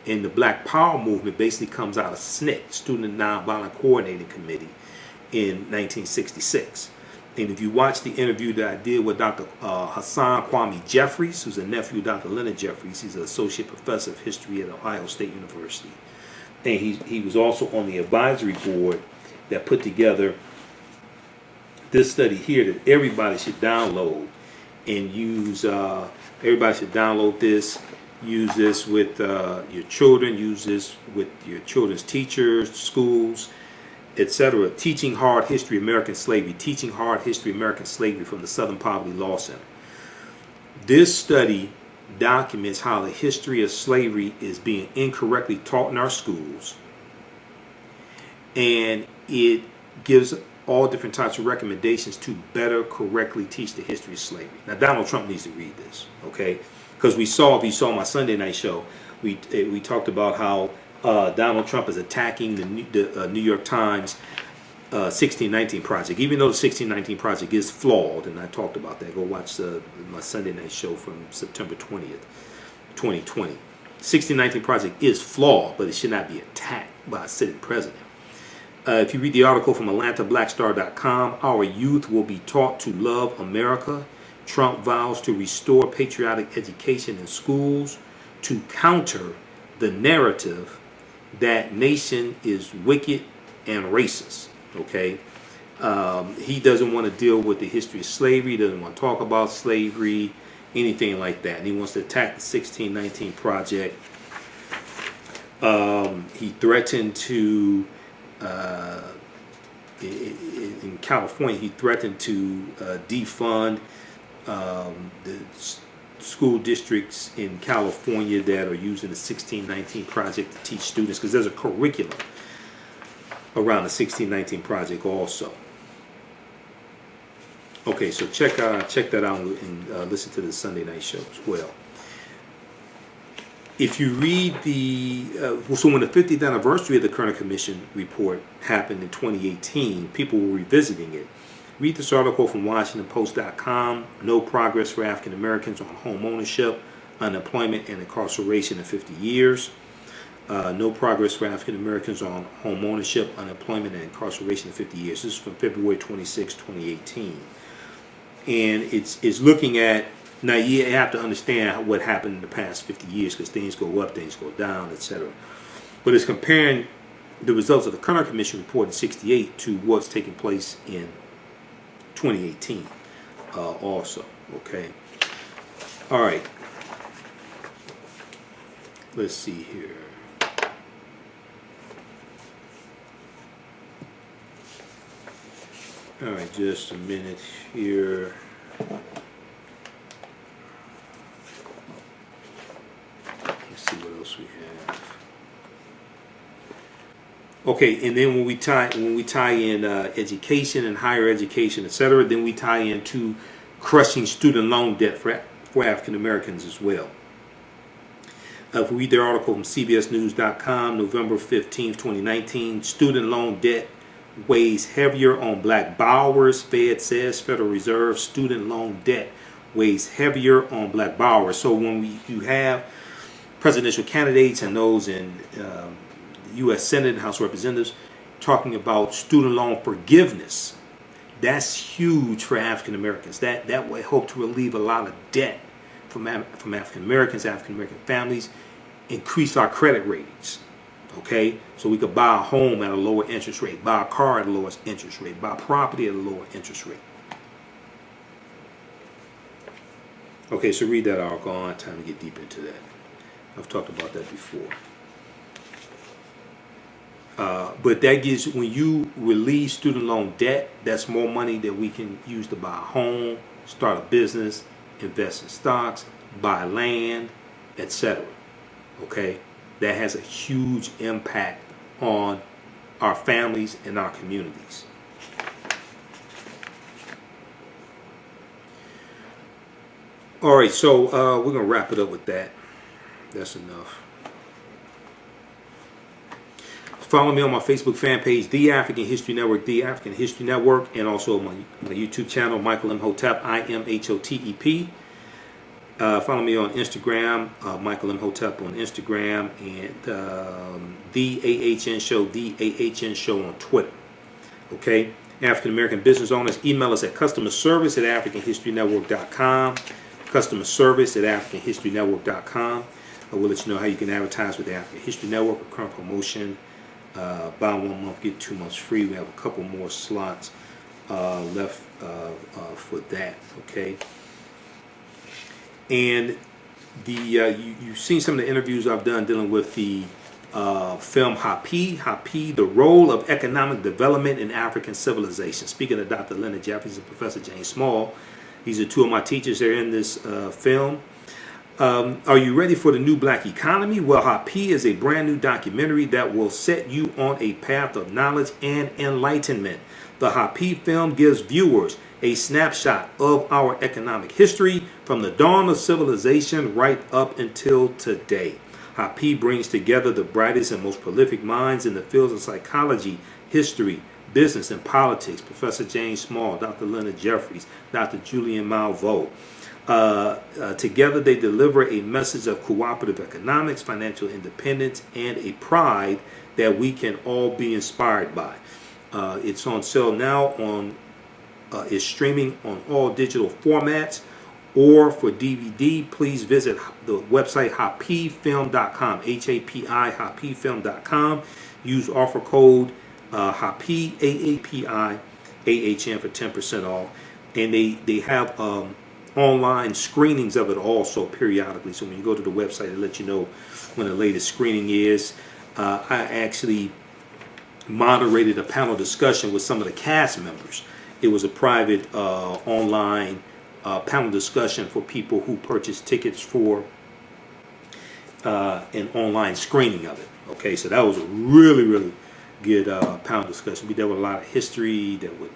[SPEAKER 1] And the Black Power movement basically comes out of SNCC, Student Nonviolent Coordinating Committee, in 1966. And if you watch the interview that I did with Dr. Hassan Kwame Jeffries, who's a nephew of Dr. Leonard Jeffries, he's an associate professor of history at Ohio State University. And he was also on the advisory board that put together this study here that everybody should download and use. Everybody should download this, use this with your children, use this with your children's teachers, schools, etc. Teaching Hard History American Slavery, Teaching Hard History American Slavery from the Southern Poverty Law Center. This study documents how the history of slavery is being incorrectly taught in our schools, and it gives all different types of recommendations to better correctly teach the history of slavery. Now, Donald Trump needs to read this, okay? Because we saw, if you saw my Sunday night show, we talked about how Donald Trump is attacking the New York Times 1619 project, even though the 1619 project is flawed, and I talked about that. Go watch my Sunday night show from September 20th, 2020. 1619 project is flawed, but it should not be attacked by a sitting president. If you read the article from AtlantaBlackStar.com, our youth will be taught to love America. Trump vows to restore patriotic education in schools to counter the narrative that nation is wicked and racist. Okay, he doesn't want to deal with the history of slavery. He doesn't want to talk about slavery, anything like that. And he wants to attack the 1619 project. He threatened to, in California, he threatened to defund the school districts in California that are using the 1619 project to teach students, because there's a curriculum around the 1619 project also. Okay, so check that out and listen to the Sunday night show as well. If you read so when the 50th anniversary of the Kerner Commission report happened in 2018, people were revisiting it. Read this article from WashingtonPost.com, No Progress for African Americans on Home Ownership, Unemployment, and Incarceration in 50 Years. No progress for African Americans on home ownership, unemployment, and incarceration in 50 years. This is from February 26, 2018. And it's looking at, now you have to understand what happened in the past 50 years, because things go up, things go down, etc. But it's comparing the results of the Kerner Commission report in 68 to what's taking place in 2018 also. Okay. All right. Let's see here. All right, just a minute here. Let's see what else we have. Okay, and then when we tie in education and higher education, etc., then we tie into crushing student loan debt for African Americans as well. If we read their article from CBSNews.com, November 15th, 2019, student loan debt weighs heavier on black borrowers. Fed says Federal Reserve student loan debt weighs heavier on black borrowers. So when you have presidential candidates and those in the U.S. Senate and House of Representatives talking about student loan forgiveness, that's huge for African Americans. That will help to relieve a lot of debt from African Americans, African American families, increase our credit ratings. Okay, so we could buy a home at a lower interest rate, buy a car at a lower interest rate, buy property at a lower interest rate. Okay, so read that article on. Time to get deep into that. I've talked about that before. But that gives, when you relieve student loan debt, that's more money that we can use to buy a home, start a business, invest in stocks, buy land, etc. Okay? That has a huge impact on our families and our communities. All right, so we're going to wrap it up with that. That's enough. Follow me on my Facebook fan page, The African History Network, The African History Network, and also my YouTube channel, Michael Imhotep, IMHOTEP. Follow me on Instagram, Michael Imhotep on Instagram, and The AHN Show, The AHN Show on Twitter. Okay? African American business owners, email us at customerservice@africanhistorynetwork.com. Customerservice@africanhistorynetwork.com. We'll let you know how you can advertise with the African History Network, a current promotion. Buy 1 month, get 2 months free. We have a couple more slots left for that. Okay. And you've seen some of the interviews I've done dealing with the film Hapi, the role of economic development in African civilization. Speaking of Dr. Leonard Jeffries and Professor James Small, these are two of my teachers there in this film. Are you ready for the new black economy? Well, Hapi is a brand new documentary that will set you on a path of knowledge and enlightenment. The Hapi film gives viewers a snapshot of our economic history from the dawn of civilization right up until today. Hapi brings together the brightest and most prolific minds in the fields of psychology, history, business, and politics. Professor James Small, Dr. Leonard Jeffries, Dr. Julian Malveaux. Together they deliver a message of cooperative economics, financial independence, and a pride that we can all be inspired by. It's on sale now is streaming on all digital formats, or for DVD, please visit the website hapifilm.com, H-A-P-I, hapifilm.com. Use offer code HAPI, A-A-P-I, A-H-N for 10% off. And they have online screenings of it also periodically. So when you go to the website, it lets you know when the latest screening is. I actually moderated a panel discussion with some of the cast members. It was a private online panel discussion for people who purchased tickets for an online screening of it. Okay, so that was a really, really good panel discussion. We dealt with a lot of history, dealt with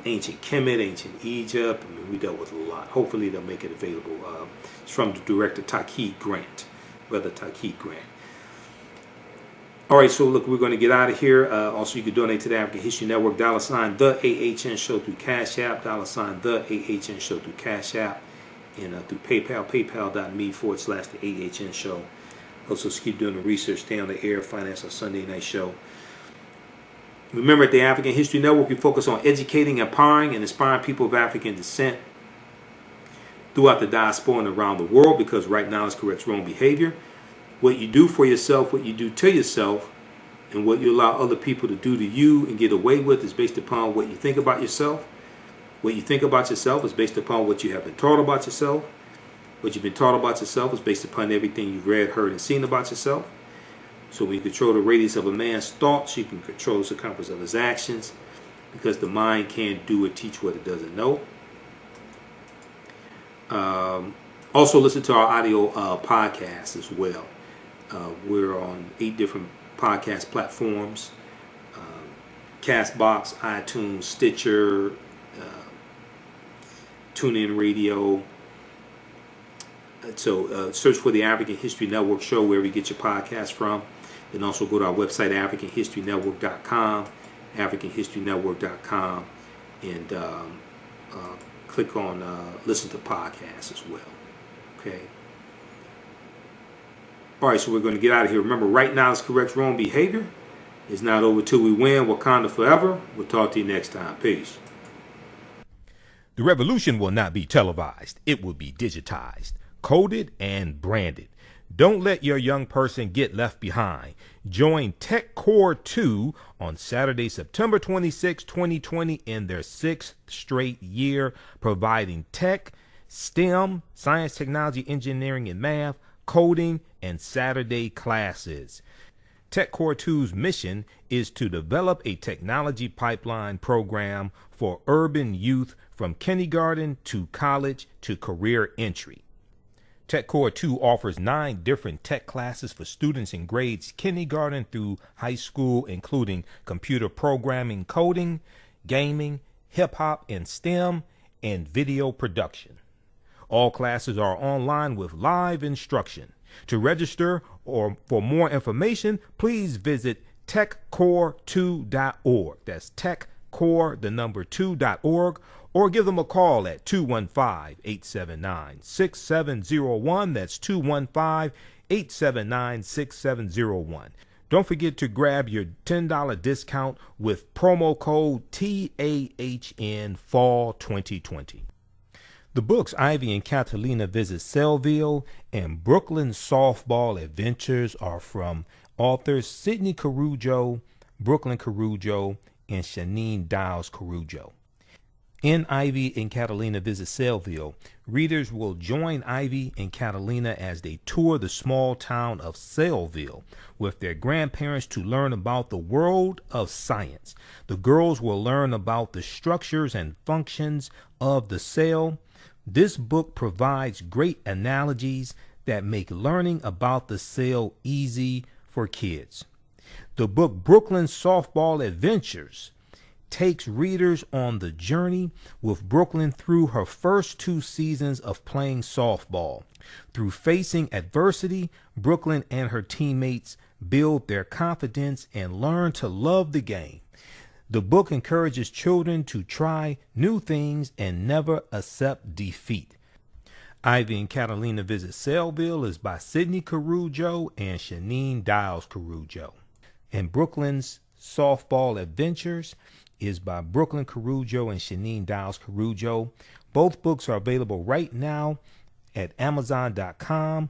[SPEAKER 1] ancient Kemet, ancient Egypt. I mean, we dealt with a lot. Hopefully they'll make it available. It's from the director Takid Grant, Brother Takid Grant. All right, so look, we're going to get out of here. Also, you can donate to the African History Network, $ the AHN Show through Cash App, $ the AHN Show through Cash App, and through PayPal, paypal.me/the AHN Show. Also, keep doing the research, stay on the air, finance our Sunday night show. Remember, at the African History Network, we focus on educating, empowering, and inspiring people of African descent throughout the diaspora and around the world, because right knowledge corrects wrong behavior. What you do for yourself, what you do to yourself, and what you allow other people to do to you and get away with is based upon what you think about yourself. What you think about yourself is based upon what you have been taught about yourself. What you've been taught about yourself is based upon everything you've read, heard, and seen about yourself. So when you control the radius of a man's thoughts, you can control the circumference of his actions, because the mind can't do or teach what it doesn't know. Also, listen to our audio podcasts as well. We're on 8 different podcast platforms: Castbox, iTunes, Stitcher, TuneIn Radio. So search for the African History Network Show wherever you get your podcast from. Then also go to our website, AfricanHistoryNetwork.com, AfricanHistoryNetwork.com, and click on listen to podcasts as well. Okay. All right, so we're going to get out of here. Remember, right now is correct wrong behavior. It's not over till we win. Wakanda forever. We'll talk to you next time. Peace.
[SPEAKER 2] The revolution will not be televised. It will be digitized, coded, and branded. Don't let your young person get left behind. Join Tech Core 2 on Saturday, September 26, 2020 in their 6th straight year, providing tech, STEM, science, technology, engineering, and math, coding, and Saturday classes. Tech Core 2's mission is to develop a technology pipeline program for urban youth from kindergarten to college to career entry. Tech Core 2 offers 9 different tech classes for students in grades kindergarten through high school, including computer programming, coding, gaming, hip-hop and STEM, and video production. All classes are online with live instruction. To register or for more information, please visit techcore2.org. That's techcore2.org, or give them a call at 215-879-6701. That's 215-879-6701. Don't forget to grab your $10 discount with promo code TAHN Fall 2020. The books Ivy and Catalina Visit Sellville and Brooklyn Softball Adventures are from authors Sidney Carujo, Brooklyn Carujo, and Shanine Dowes Carujo. In Ivy and Catalina Visit Sellville, readers will join Ivy and Catalina as they tour the small town of Sellville with their grandparents to learn about the world of science. The girls will learn about the structures and functions of the cell. This book provides great analogies that make learning about the cell easy for kids. The book Brooklyn Softball Adventures takes readers on the journey with Brooklyn through her first 2 seasons of playing softball. Through facing adversity, Brooklyn and her teammates build their confidence and learn to love the game. The book encourages children to try new things and never accept defeat. Ivy and Catalina Visit Sellville is by Sidney Carujo and Shanine Dials Carujo. And Brooklyn's Softball Adventures is by Brooklyn Carujo and Shanine Dials Carujo. Both books are available right now at Amazon.com,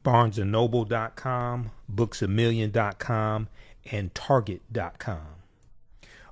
[SPEAKER 2] BarnesandNoble.com, BooksAMillion.com, and Target.com.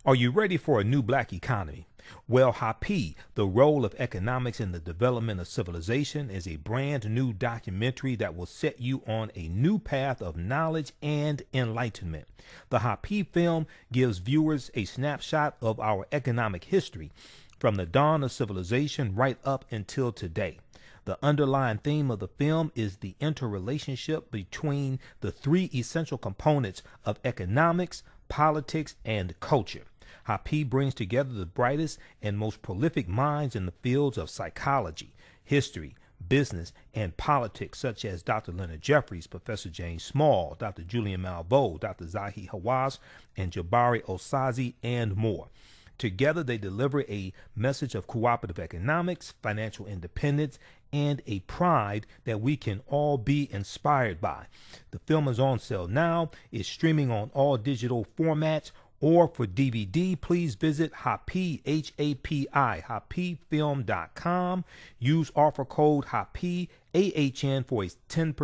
[SPEAKER 2] Are you ready for a new black economy? Well, Happy, the Role of Economics in the Development of Civilization is a brand new documentary that will set you on a new path of knowledge and enlightenment. The Happy film gives viewers a snapshot of our economic history from the dawn of civilization right up until today. The underlying theme of the film is the interrelationship between the 3 essential components of economics, politics, and culture. Happy brings together the brightest and most prolific minds in the fields of psychology, history, business, and politics, such as Dr. Leonard Jeffries, Professor James Small, Dr. Julian Malveaux, Dr. Zahi Hawass, and Jabari Osazi, and more. Together, they deliver a message of cooperative economics, financial independence, and a pride that we can all be inspired by. The film is on sale now. It's streaming on all digital formats. Or for DVD, please visit Happy, H-A-P-I, happyfilm.com. Use offer code HAPPY, AHN for a 10%